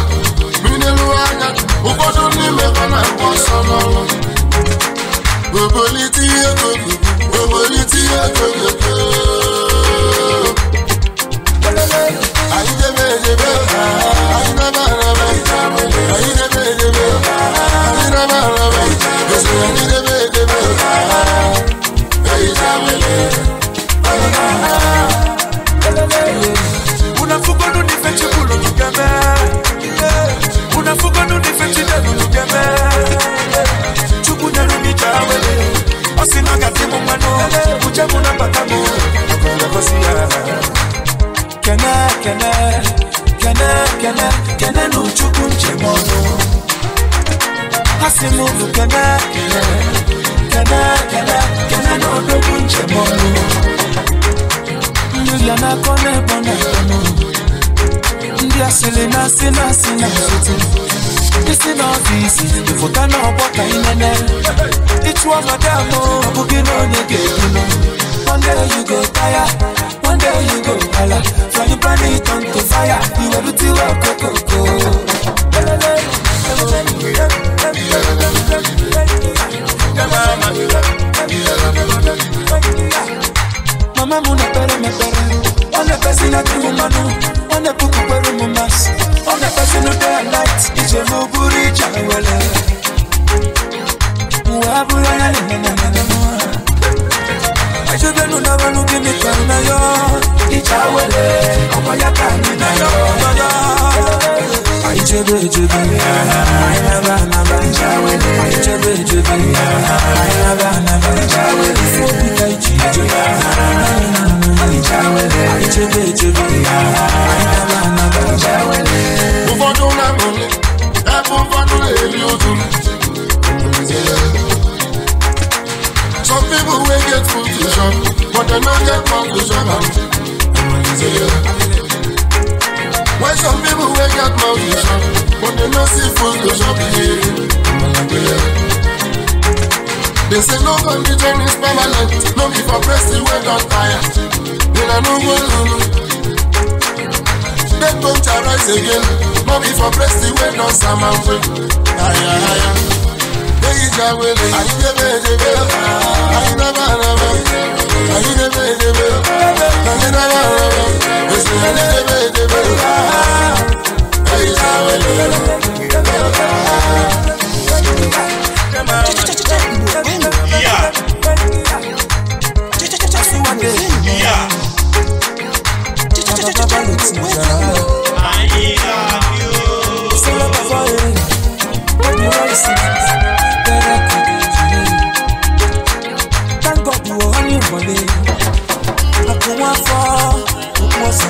Minaluana, who got only never was on. Mobility, Kene no chukunche mono Hasimu kene no dokunche mono Nduya na kone bona kono Ndia sile na sina suti This is not easy If you cannot walk in It's one madamo Bugino nyege One day you go tired One day you go hala From the planet on to fire You will do till go Mama muna pere me pere On the person at the mumanu On the puku pere mumas On the person of day and night Ije muburi chawele Muabula ya Ajebe nuna wanu gimi karuna yo Ichawele Omayakani na yo Ajebe Ayaba Ajebe Ayaba Fobuka ichi Ajebe Ayaba Ufodu na mole Ufodu eli otu Some people will get food to show shop, but they don't get mouth to shop. Why some people will get mouth to shop, but they don't see food to shop. They say no condition is permanent, no be for press the way don't tire. Then I know what they don't rise again, no be for press the way don't salmon way. They eat your way, I eat the baby, I eat the banana, I eat the baby, I eat the banana, they say I eat the baby, they eat your way. Thank God you were only for me. I come out for what's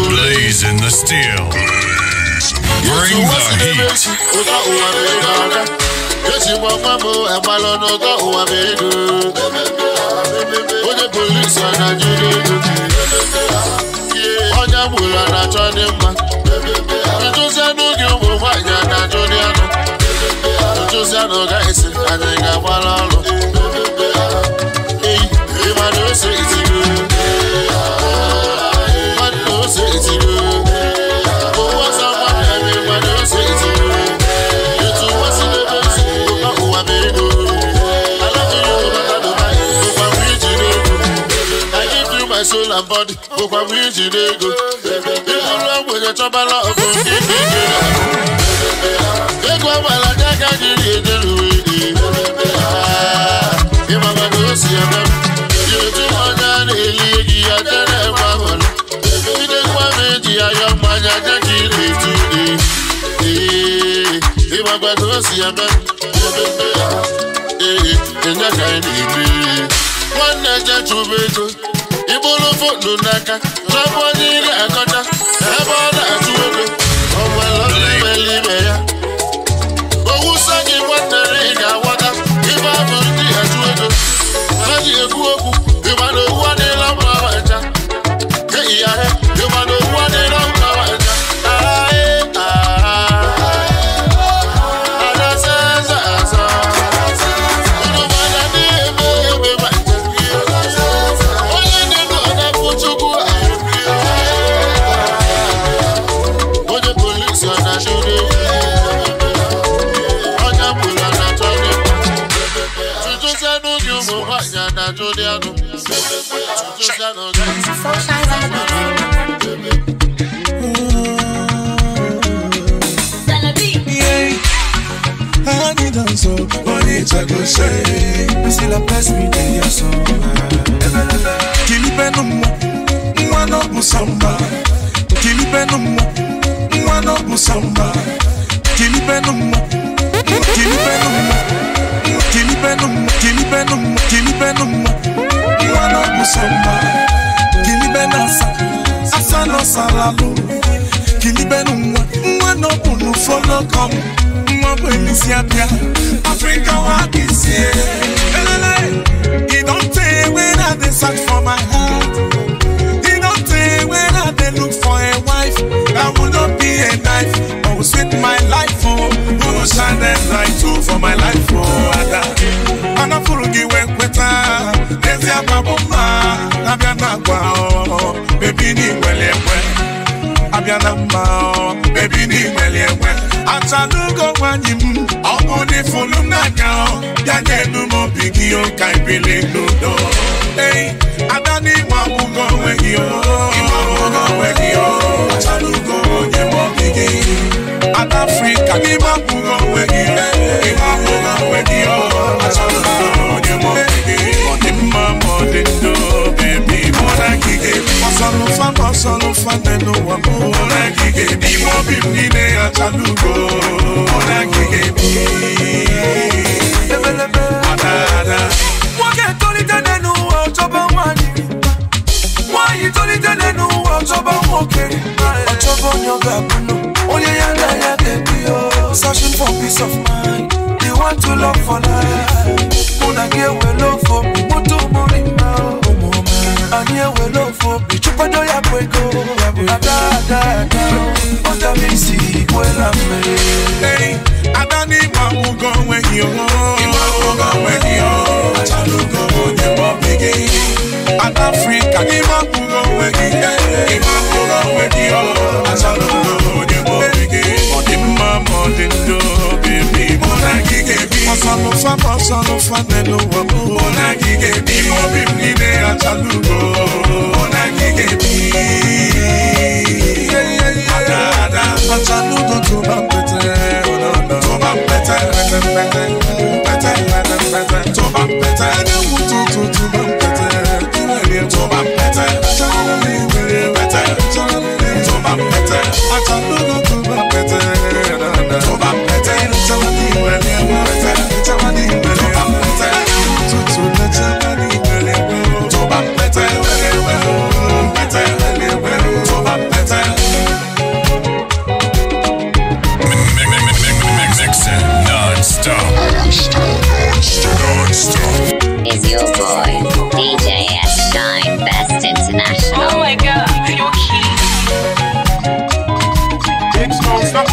Blazing the steel. Bring the heat. My soul and body, but I'm reaching the go. If I'm wrong with the trouble of the take one while I can't get the way. If I'm going to see them, you do want an illegally, I tell them one. You just want me to a young man, I can't get it today. If I'm going to see them, in the kind of one night to be. Ibolo footno naka, trouble in the akota, about that to go. Oh, well, live ya. Oh, who's saying what the ring I water? If I would be a tutor, I did a good, if I know what they love my water. Hey, if I know what they love my water. So, money to go say, I still a bless me day or so. Kilipenum, one of Musamba. Kilipenum, one of Musamba. Kilipenum, Kilipenum, Kilipenum, Kilipenum, Kilipenum, one of Musamba. Kilibenasa, Asano Salalo. Kilipenum, one of Unu follow come. Africa, what is here? He don't tell when I search for my heart. He don't tell when I look for a wife that will not be a Asalugo wanyim, Omuni fulum nanyao, Yanyenu mo bigio, Kaibili nudo. Hey, Adani wamugo wegio, Imamugo wegio, Asalugo nyemo bigi. Adafrika, Imamugo wegio, Imamugo wegio, Asalugo nyemo bigi. Odimma modindo, baby, mona gige. Masolufa, neno wamu, mona gige. Imo bimnine Asalugo, mona gige bi. Adada. Wake tolite nenu otoba wani. Why tolite nenu otoba woke. Otoba nyoga kuno. Oye yanda ya baby oh. Searching for peace of mind. You want to love for life. Muna gie we love for mutu murima oh. Anye we love for chupa do ya kweko. Adada. Oda misi kwela me. Hey, Adani wamugo wegio, Imamugo wegio, Asalugo nyemo bigi. Adafrika, Imamugo wegio, Imamugo wegio, Asalugo nyemo bigi. Odimma modindo, baby, mona gige bi. Masolufa, neno wamu, mona gige bi. Imo bimnine Asalugo, mona gige bi. Adada, Asalugo to bampete, to bampete, to bampete, Is your boy, DJ S. Shine Best International. Oh my god, you're cute. It's non-stop.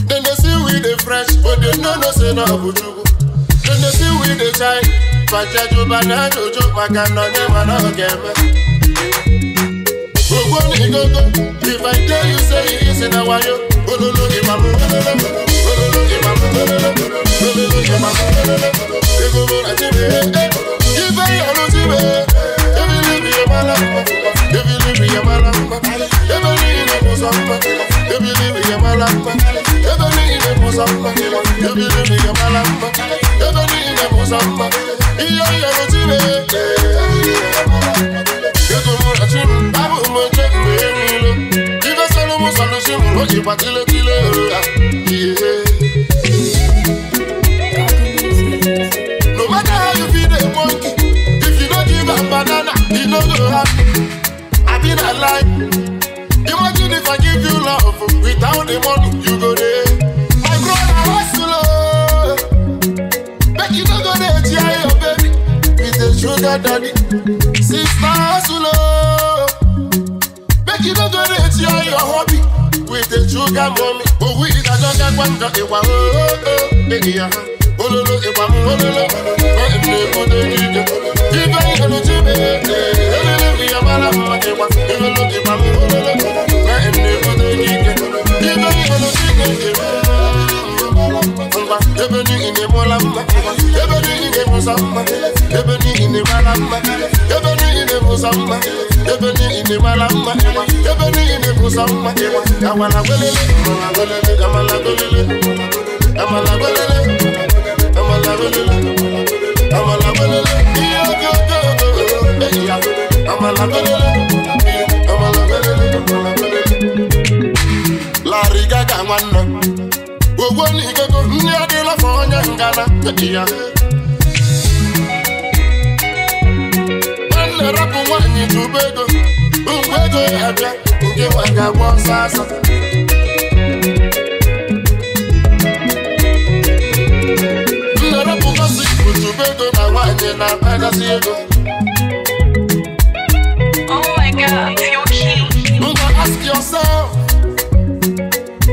Then they see we the fresh, but they no say no bujugu. Then they see we the shine, but you banana jojo makano never no game. If I tell you say it is in our yo, ololo imamu, ololo imamu, ololo imamu. If I alone see me, if you leave me a malamba, if you leave me a malamba, if you leave me a malamba, if you leave me a malamba, if you leave me a malamba, if you leave me a malamba, if you leave me a malamba, if you alone see me. No matter how you feed a monkey, if you don't give a banana, you don't go happy. I've been alive. Imagine if I give you love without the money, you go there. My brother hustle, make you don't go there, tear your baby with a sugar daddy. Sister hustle, make you don't go there, tear your hobby with a sugar mommy. Oh, we got a young one, got a one, baby. Ololo ibamu ololo, but ne kode nige. Ibe ilo jibe, elele biya mala makewa. Ololo ibamu ololo, but ne kode nige. Ibe ilo jibe, ebe ni ine mola ma, ebe ni ine musama, ebe ni ine mala ma, ebe ni ine musama, ebe ni ine mala ma, ebe ni ine musama. Amala golele, amala golele, amala golele. Larry Gaga nwanne ogwo ni gogo nni adịla fa onye ngana ya nwanne rapụ nwanyị tụba ego mgbe ego ya bịa nke nwa ga-agba ọsọ asọ Oh my God, you're king. You gonna ask yourself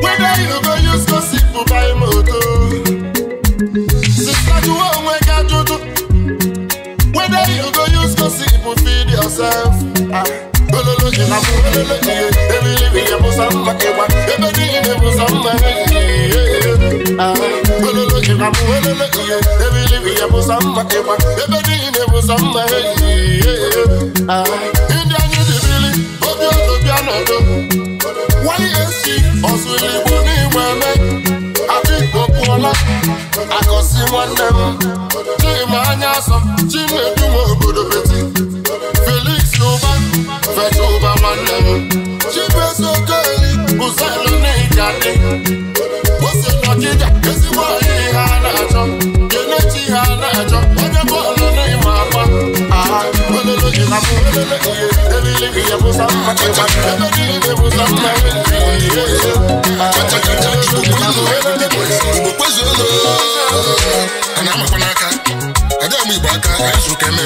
whether you go use gossip to buy moto. Sister, you won't wake up to whether you go use gossip to feed yourself. Ololo imamu ololo iye, ebi libi ya musamba ewa, ebe ni ine musamba ololo imamu ololo iye, ebi libi ya musamba ewa, ebe ni ine musamba Indi anyi dibili, obi obi anodo. YSC osuli boni weme, ati kokuola, akosi mwanem, chima anyaso, chime dumo obodo beti. Felix Yoba, Fetuba Manem, Chipeso Kali, Usalo Nikani. What's the Nakida? Is it what he had a job? Yenechi had a job, and the ball on the mapa. Ololo Imamu, every living Yamusama, every Musama. And I'm a Panaka. I don't mean Baka, I shook him.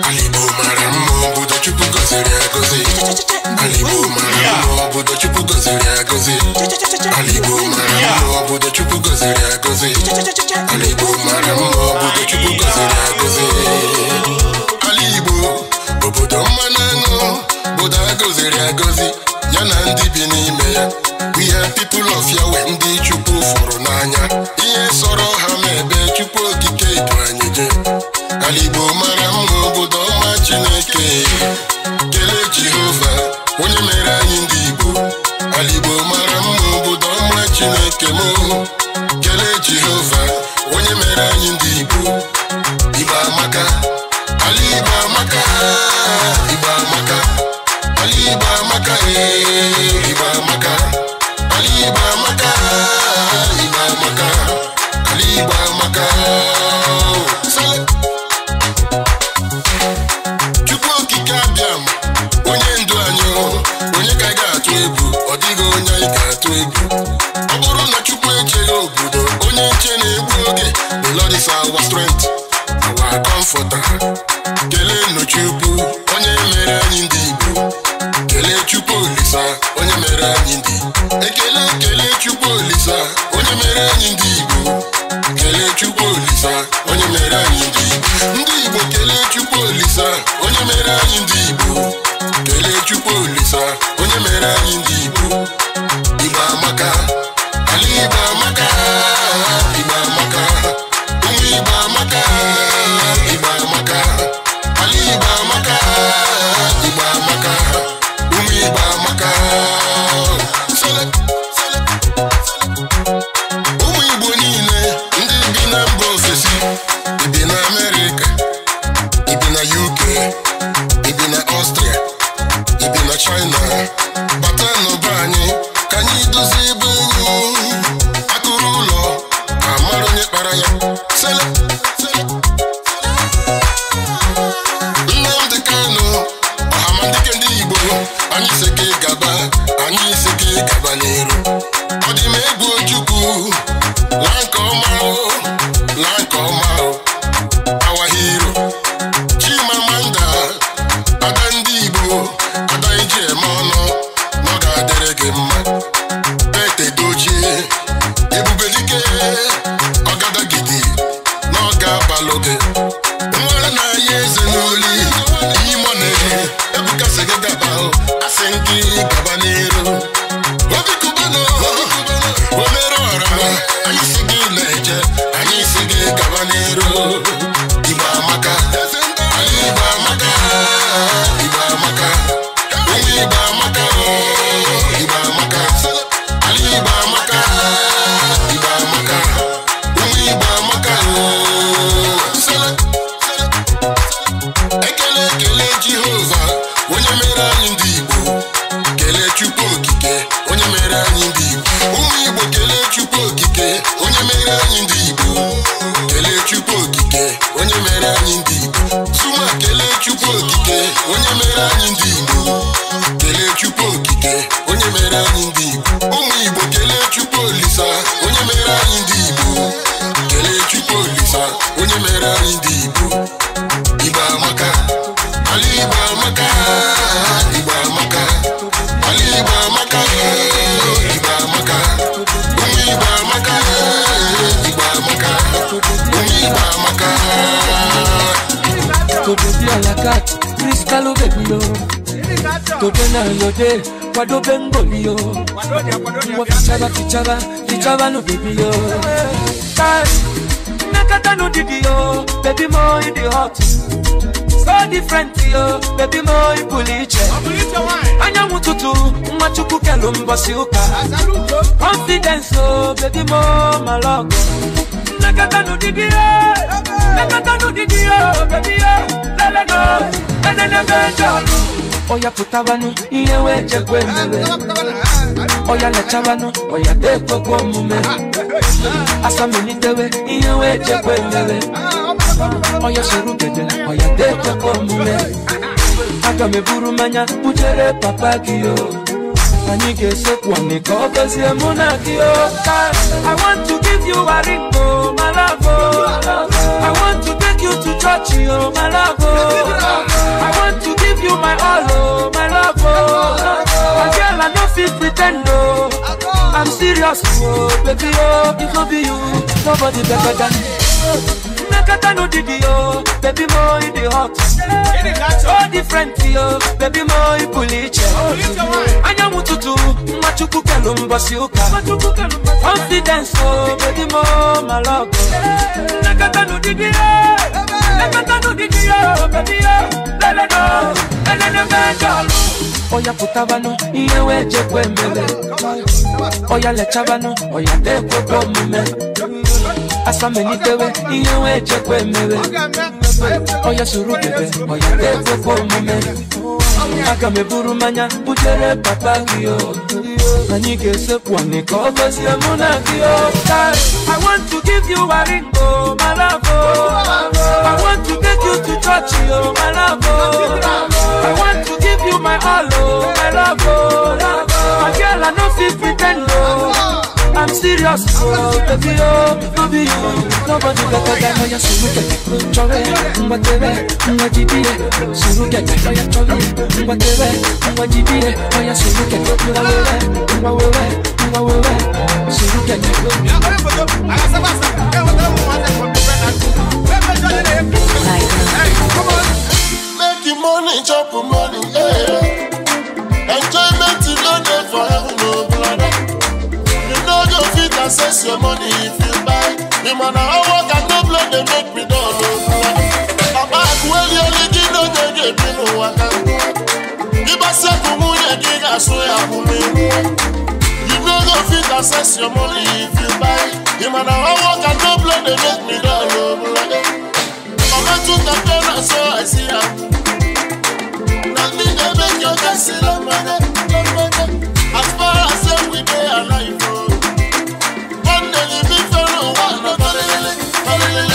Alibu Maramu, Buddha Chupu Gosi, Alibu Maramu, Buddha Chupu goziri agozi. Alibo maramo obodo Chukwu goziri agozi. Alibo maramo obodo Chukwu goziri agozi. Alibo obodo mmanango bodo goziri agozi. Yana ndi bi n'ime ya. We are people of Yahweh ndi Chukwu fụrụ n'anya. Ihe sọrọ ha mebe Chukwu okike edu anyị je. Alibo maramo obodo ọma Chineke. Kele Jehova onye mere anyị ndị Igbo. Alibo maramo obodo ọma Chineke mo. Kele Jehova onye mere anyị ndị Igbo. Igbo amaka, Alibo amaka, Igbo amaka, Alibo amaka, Igbo amaka, Alibo amaka, Igbo amaka, Alibo amaka. Chukwu okike abịam, onye ndu anyị, onye ka ga-atụ egwu, ọ dịghị onye anyị ga-atụ egwu. Ọ bụrụ na Chukwu echeghị obodo, onye nche na-egbu oge. The Lord is our strength, our comforter. Kelee Chukwu onye mere anyị ndị Igbo. Kelee Chukwu Olisa onye mere anyị ndị Igbo. Ekele Chukwu Olisa onye mere anyị ndị Igbo. Kelee Chukwu Olisa onye mere anyị ndị Igbo. Ndị Igbo kelee Chukwu Olisa onye mere anyị ndị Igbo. Kelee Chukwu Olisa onye mere anyị ndị Igbo. Igbo amaka, Alibo amaka, Igbo amaka, ụmụ Igbo amaka, Igbo amaka, Alibo amaka, Igbo amaka, ụmụ Igbo amaka. Ụmụ Igbo niile ndị bi na mba ofesi, ibi na America, ibi na UK, ibi na Austria, ibi na China, bata n'obe anyị ka anyị dozie ebe enyi akụrụ ụlọ amara onye kpara ya. Nnamdi Kanu ọhamadike ndị Igbo, anyị si gị gaba, anyị si gị gaba n'iru. Ọ dị m egwu Ojukwu la nke ọma o, la nke ọma o, our hero Chimamanda, ada ndị Igbo, ada iji eme ọnụ, na ọ ga-adịrị gị mma. Pete Dochie, Ebubedike, Ọgadagidi, na ọ ga-abalụ gị. Nwere na ya eze n'oli, ime na-ehe, ebukasị gị gaba o, asị gị gaba n'iru. Obi Kubano, omere ọra, anyị si gị na-eje, anyị si gị gaba n'iru. Igbo amaka, Alibo amaka, Igbo amaka, ụmụ Igbo amaka, Igbo amaka, Alibo amaka, Igbo amaka, ụmụ Igbo amaka. Ekele Jehova onye mere anyị ndị Igbo. Kelee Chukwu okike onye mere anyị ndị Igbo. Ụmụ Igbo kelee Chukwu okike onye mere anyị ndị Igbo. Kelee Chukwu okike onye mere anyị ndị Igbo. Zuma kelee Chukwu okike onye mere anyị ndị Igbo. Kelee Chukwu okike onye mere anyị ndị Igbo. Ụmụ Igbo kelee Chukwu Olisa onye mere anyị ndị Igbo. Kelee Chukwu Olisa onye mere anyị ndị Igbo. Igbo amaka, Alibo amaka, Igbo amaka, Alibo amaka, Igbo amaka, ụmụ Igbo amaka, Igbo amaka, ụmụ Igbo amaka. Todo be a la cat, crystal baby yo. Todo na yo de, kwado bengoli yo. Fichaba no baby yo. Nakata no didi yo, baby mo in the hot. So different yo, baby mo in puliche. Anya mututu, machuku kelumba siuka. Confidence yo, baby mo malogo. Nakata no didi yo, nakata no didi yo, baby yo. Lele no, lele benjalo. Oya putabanu, iye weje kwenyewe. Oya lechabanu, oya dekwe kwa mume. Asa minitewe, iye weje kwenyewe. Oya shirugede, oya dekwe kwa mume. Aga meburu manya, ujere papa kiyo. Anige sekwa niko bezi emuna kiyo. I want to give you a ring, oh my love, oh. I want to take you to church, oh my love, oh. I want to give you my all, oh my love, oh. My girl, I no fit pretend. serious, oh, baby, oh, if not be you, nobody better than me. Nakata no didi, oh, baby, more in the hot. So different, oh, baby, more in puliche. Anya mututu, machuku kelumba siuka. Confidence, oh, baby, more my love. Nakata no didi, oh, nakata no didi, oh, baby, oh, lele no mejalo. Oya putabano, iye weje kwe mele. Oya lechabano, oya dekwe kwa mume. Asa menitewe, iye weje kwe mele. Oya surukebe, oya dekwe kwa mume. Aka meburu manya, butere papa kiyo. Nanyike sepwane kogo siya muna kiyo. I want to give you a ring, oh, my love, oh. I want to take you to church, oh, my love, oh. I want to give you my all, oh, my love, oh. My girl, I no fit pretend, oh. I'm serious, oh, baby, oh, baby, you. Nobody better than me, suruke. Chore, mwatere, mwajidie. Suruke, oya chore, mwatere, mwajidie. Oya suruke, mwawewe, suruke. Making money, chop money, yeah. Enjoyment is not there for heaven, no brother. You know you fit access your money if you buy. No matter how work and no blood they make me dull, no brother. I'm back when you're leaking on the gate, you know what I'm doing. If I say to me, I think I swear I'm you know you fit access your money if you buy. No matter how work and no blood they make me dull, no brother. I'm not too tough, so I see her. Nothing they make you can see the money. As far as we day alive, one day you be fellow, one another.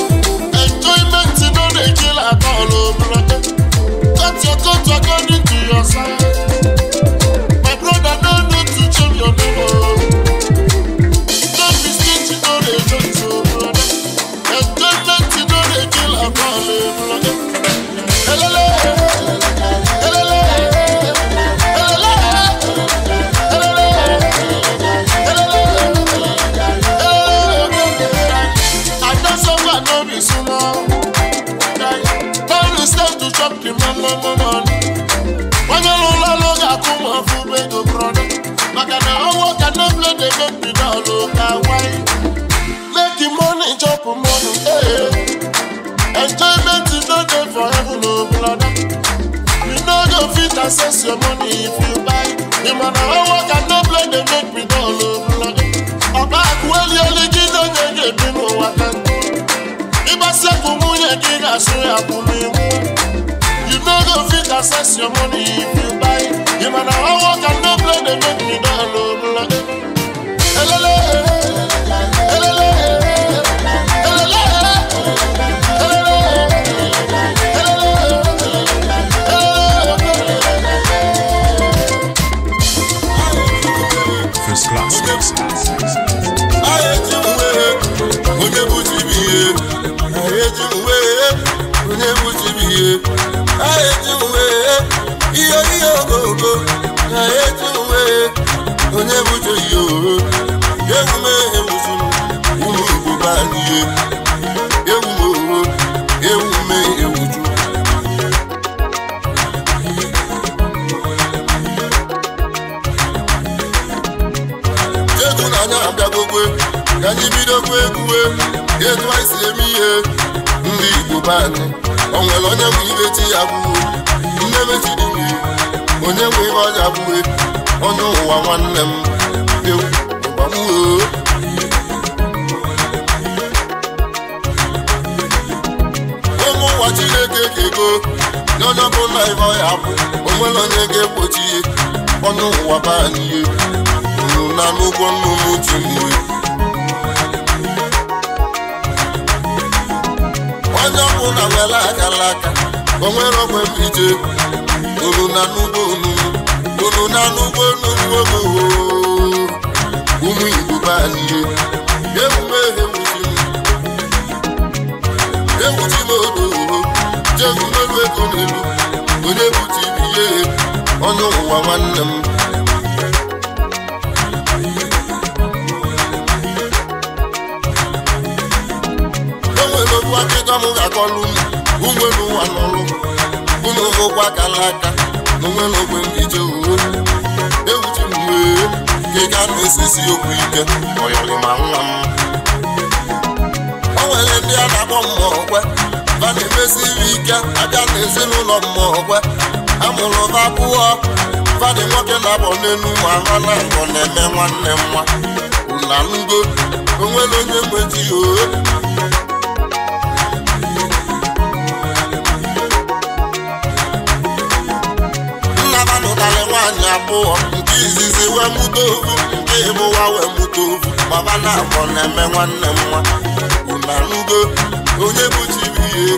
Enjoyment, you know they kill at all, brother. Cut your coat according to your size. My brother, don't need to change your name. Don't be stingy, you know they don't so, brother. Enjoyment, you know they kill at all, brother. Making money, chop money, eh. Enjoyment is not there for heaven, no brother. You know you fit access your money if you buy. No matter how work and no blood they make me dull, no brother. I'm back when you're leaking on the gate, you know what I'm doing. If I say to me, I think I swear I'm you know you fit access your money if you buy. No matter how work and no blood they make me dull, no brother. First class mix. onye ọbụla nwere akara aka o nwere ogwe mbije unu na n'ugbo unu na n'ugbo n'ugbo ụmụ Igbo banihe emume ewuchi m odo jegumelu ego n'elu onye buchi ihe onye ụwa nwanne m enwere okwu akịka m ga-akọlụ ụgbọelu ụwa n'ọrụ unu ụgwọ akara aka na onwere ogwe mbije ewuchi m wee ka ị ga na-esisi okwu ike ọyọlịma nwa m o nwere ndị a na-akpọ mmọọkwe va na-emesiri ike abịa n'ezinụlọ mmọọkwe amụrụ va abụọ vadị nwoke na-abọ n'elu ma ha na mbọ na-eme nwanne nwa na ngo onwere onye mmeji nna ha nụtarị nwaanyị abụọ nke izizi wee mụta ovu nke ịbụwa wee mụta ovu ma va na mbọ na-eme nwanne nwa na ngo onye bụchiri ihe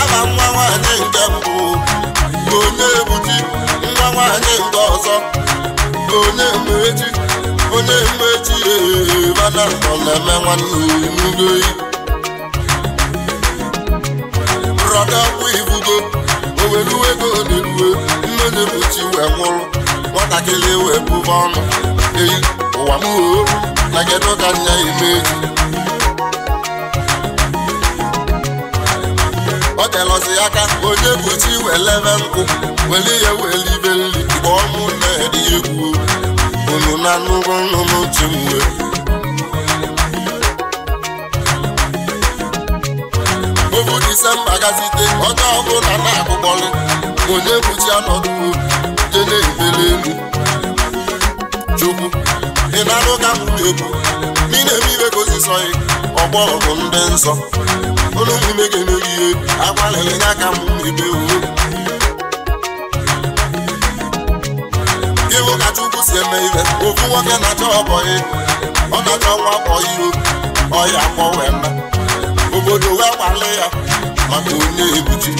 ama nwa nwaanyị nke mbụ onye ebuchi nwa nwaanyị nke ọzọ onye mmechi mana mbọ na-eme nwanne n'ugoyi rọda ọkwa ibugo oweluwe ego na-eruwe nne na-ebuchi wee nwụrụ nwatakịrị wee bụba ọnụ eyi ụwa m na kedu ka nya imeji ọ telọzi aka onye buchi wee lebe nkụ weli ihe wee libe nri mgbe ọmụ na-edi egwu unu na nnukwu nnụnụ chi m wee obu Disemba gazite onye ọbụla na-akụkpọrị onye buchi anọdụ je na-ebele elu chukwu ị na-anụ ka m na-ekwu ị na-eme ibe ka osisọghị ọgbọ ọgụ ndị nsọ olu nwume ga-emeri ihe agbalịrị ya ka m ebe uwe ịhụ ka chukwu si eme ihe ofu nwoke na-achọ ọbọghị ọ na-achọ nwa akpọghị ihe ọya akpọ wee mma obodo wee gbalị ya maka onye ebuchi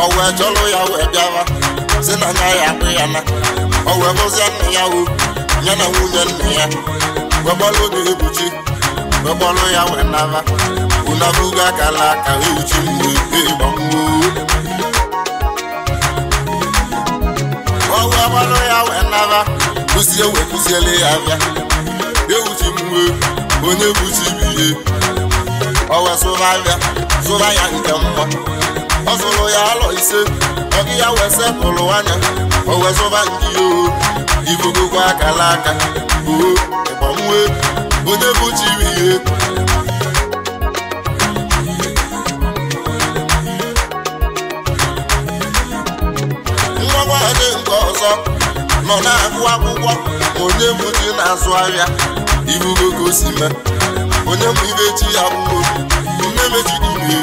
ọ wee chọrọ ya wee bịara si na nya ya akpụ ya na ọ wee bụzie nna ya o ya na nwunye nna ya wekpọrọ na-ebuchi wekpọrọ ya wee nara unabuga akala aka ewuchi mgbe ịgbamgbo ọ wee gbalụ ya wee nara kụzie wee kụziele ya abịa ewuchi mgbe onye buchi biye ọ wee sụra abịa sụra ya nke mma ọ zụrụ ya alọ ise ọgị ya wee sepụrụ anya o wee sụra ndị ibugokwa akala aka ịgbamwe onye buchi biye nwa nwaanyị nke ọzọ nọ na-agụ akwụkwọ onye mụchi na-azụ ahịa ibugo ka o si mee onye mụ ibe chi ya gwuo nne mechidime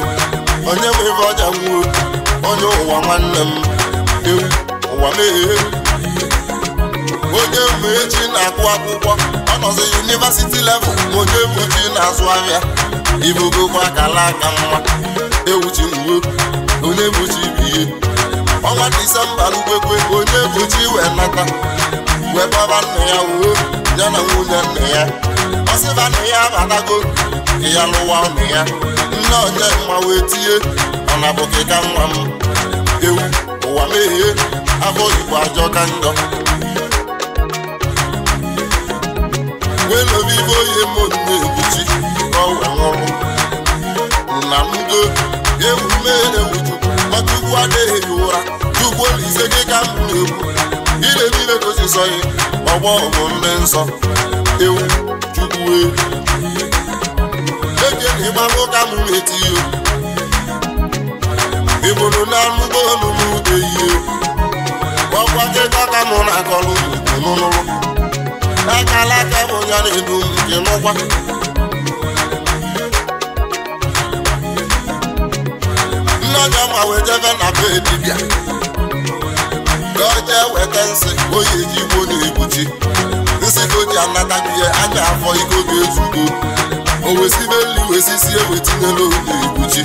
onye mụ ibe ọja nwuo onye ụwa nwanne m ewu ụwa meghe onye mụ echi na-agụ akwụkwọ ọ nọzi yunivasiti level onye mụchi na-azụ ahịa ibugo kwa akala aka mma ewuchi nwuo onye mụchi biye ọnwa Disemba n'ugbekwe onye buchi wee nata wee gbaba nna ya wuo ya na nwunye nna ya ọ sịba nna ya abatago ya lụwa nna ya nne onye mma wee tie ọ na-abụkịka nwa m ewu ụwa meghee afọ Igbo ajọ ka njọ wee lobe ibe oyi monne ebuchi ka ọ wee nwụrụ na mdo ewu mere ewuchukwu ọtụkwu adịghị ụra chukwu olise gị ka m na-ekwu ilebile gosisọghị ọgbọ bụ ndị nsọ ewu chukwu eke na ịgbagbo ka m na-eti ihe ibụrụ na nnukwu olu m ude ihe ọkwa kịta ka m na-akọrọ n'ụlọ akala aka bụ ya na-edu nke n'ụkwa nnaja ma wee jebe na be dibịa ka o jee weta nsị oyi eji igbo na-ebuchi nsị ka o ji anata ihe anya afọ iko ga-ezugo owesibeli wesisi ewetinyela onye egbuchi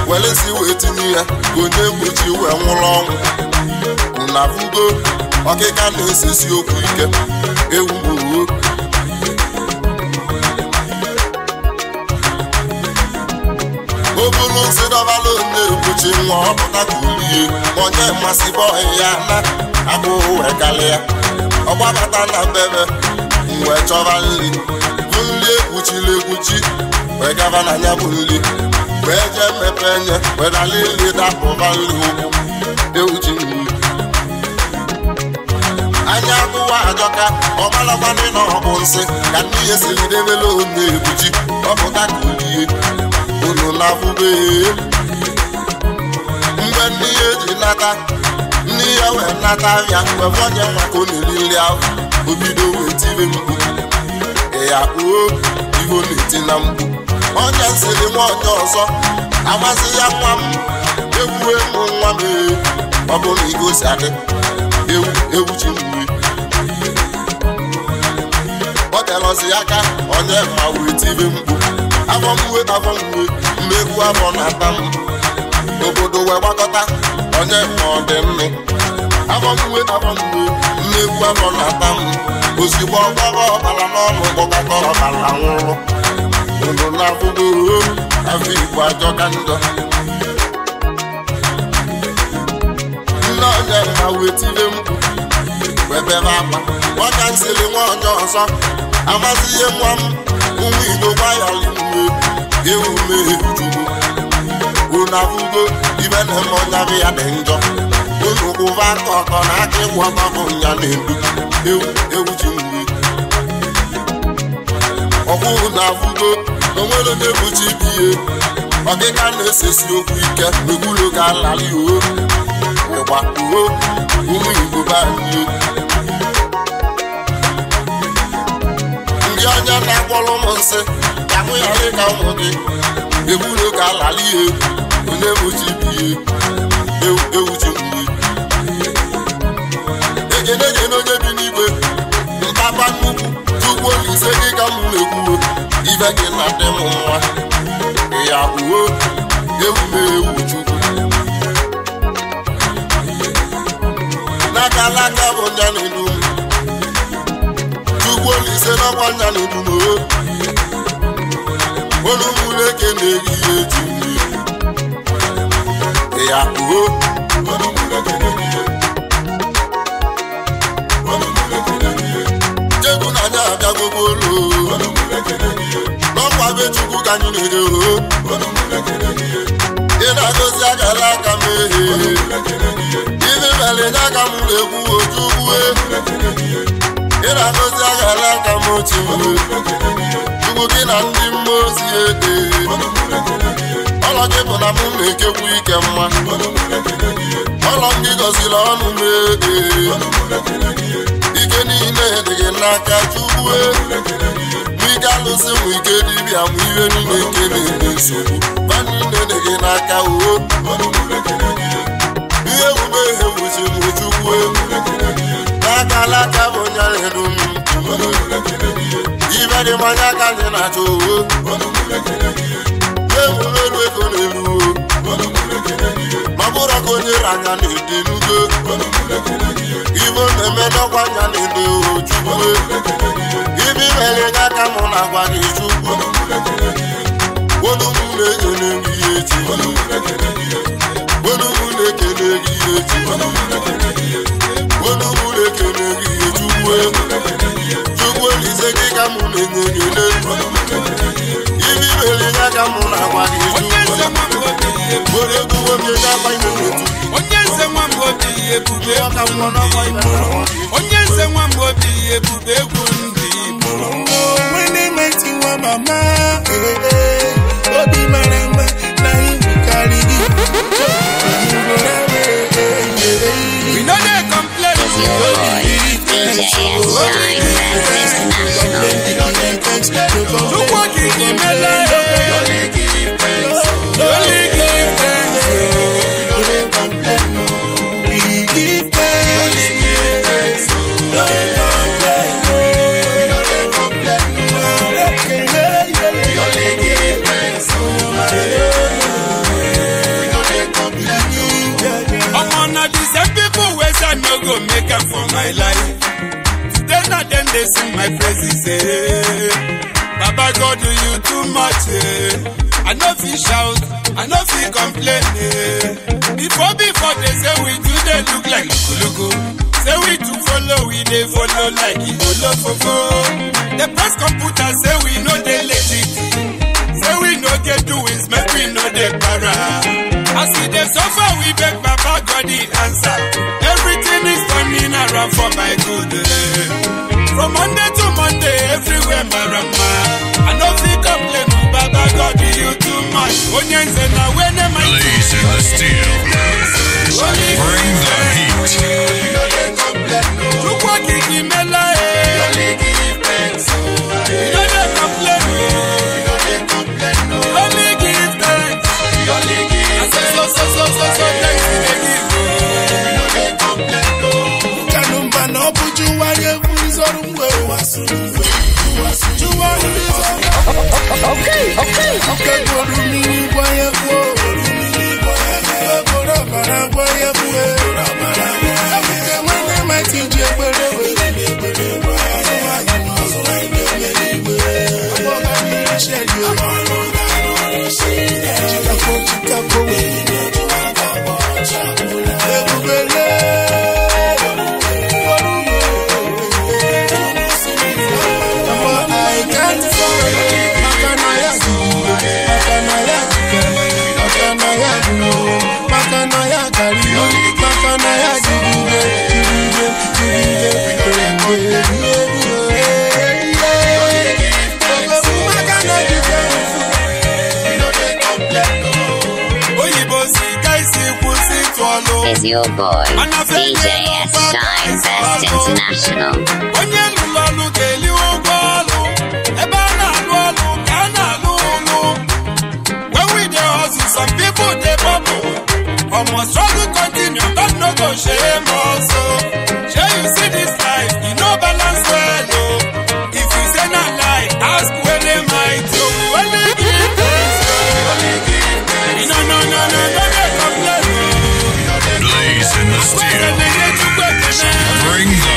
welesi wetinye ya onye egbuchi wee nwụrụ ọnwụ unu afụgo ọkịka na-esesi okwu ike ewu mgbuo obulu nsị dọbala onye egbuchi nwa ọpụta ka olie onye mmasị bọị ya na abụghị wee kalịa ọgbabata na mbebe wee chọba nri bụ nri ekpuchiri ekpuchi wee gaba na ya bụ nri wee jee mmepe nye wee dala ili dapụba nri ụkwụ ewuchi nri anya agụwa ajọka ọmalakwanị na ọbụ nsị ka ndị ya siri debele onye ekpuchi ọpụta ka olie unu na-afụbe mgbe ndị ya eji nata ndị ya wee nata ahịa mgbe onye nwa ka ọ na-eri nri ahụ obido wee tiri mkpu ya kpuo iho na-eti na mkpu onye nsiri nwa onye ọzọ amasị ya nwa m egwu emu nwa m ọ bụ na igosi adị ewuchi nri ọ telọzi aka onye ma wee tiri mkpu afọ mwe mmegbu afọ na-ata m obodo wee gbakọta onye ma ọ dị mme afọ mwe mmegbu afọ na-ata m ozugbo ọgbara ọbara n'ọnụ ọgbakọ ọbara nwụrụ unu na-afụgo afọ Igbo ajọka njọ nne onye ma wee tire mkpu webebe akpa ọka nsiri nwa onye ọzọ amasị ihe nwa m ụmụ Igbo gbayali uwe ewu mejugu unu afụgo ibe na-eme ọnya bụ ya dị njọ unu kwụba aka ọkọ na aka ịgwọ ọkọ nya na-edu ewuchi nri ọkwụ na-afụgo onwere na-ebuchi ibihe ọkịka na-esesi okwu ike n'ekwulo ga-alali ịgba uwe ụmụ Igbo banye ndị onye na-akpọrọ ụmụ nsị ka mụ ya dị ka ụmụ gị ekwulo ga-alali ihe onye ebuchi ibihe ewuchi nri egene onye bi n'igwe mpapa nnukwu Chukwu Olise gị ka m na-ekwuo ibe gị na dị m nwa ya uwe ewu Chukwu n'aka alaka bụ nya na-edu m Chukwu Olise n'ọkwa nya na-edu m olu mụleke na-eri ihe eji nri ya uwe olu mụleke na-eri ihe Chegbu na anya abịagogo olu n'ọkwa be Chukwu ka anyị na-eje ị na-agozi agala aka m ibe mere nye aka m na-ekwu Chukwu ị na-agozi agala aka m otu Chukwu gị na ndị mmụọ ozi ede ọlọ gị bụ na m na-ekekwu ike mma ọlọ ndị gọziri ọnụ m ike niile dị gị n'aka Chukwu ike alụsị mụ ike dibịa mụ ihe niile nke na-eme nsogbu ba niile dị gị n'aka ihe emume ihe wuchi mụ Chukwu n'aka alaka bụ onye na-edu m ibe dị mmanya ka anyị na-achọ emume elu ego na-elu ma bụrụ ka onye anya na-ede n'ugo ibe na-eme n'ọkwa anya na-ede Chukwu ibe mere nye aka mụ na agwa gị Chukwu wolu m na-ekele gị ihe echi wolu m na-ekele gị ihe echi wolu m na-ekele gị ihe Chukwu Olise gị ka mụ na-enye ekele ibe mere nye aka mụ na agwa gị Chukwu onye nze nwa mgbe obi ebube onye nze nwa mgbe obi ebube egwu ndị Igbo onye meti nwa mama obi mara mma na iwu karịrị we no dey complain Chukwu okike mele Now the same people ways I no go make up for my life. Today now them they sing my praises. Baba God do you too much. I know fi shout, I know fi complain. Before they say we do they look like loko. Say we to follow, we they follow like Igolo Fofo. The press computer say we know they legit. Say we know they doings, make we know they para. As we dey suffer, we beg Baba God the answer. Everything is turning around for my good. From Monday to Monday, everywhere marama. I know fi complain, Baba God do you too much. Onions and now when am I blazing the steel? Bring the heat. You walk in the melee. You only give thanks. You don't complain. You only give thanks. You only give thanks. So thanks to the giver. You don't complain. Kanumba no buju wa ye buzorumwe wasu. Okay. Gorumi wa ye ko. Gorabara wa ye ko. Is your boy, DJ S Shine Best International. When we dey hustle, some people dey bubble. Almost struggle continue, but no go shame also. Shall you see this life? You know balance well, oh. If you say not lie, ask where they might go. When they give thanks, no, blazing the steel. Bring the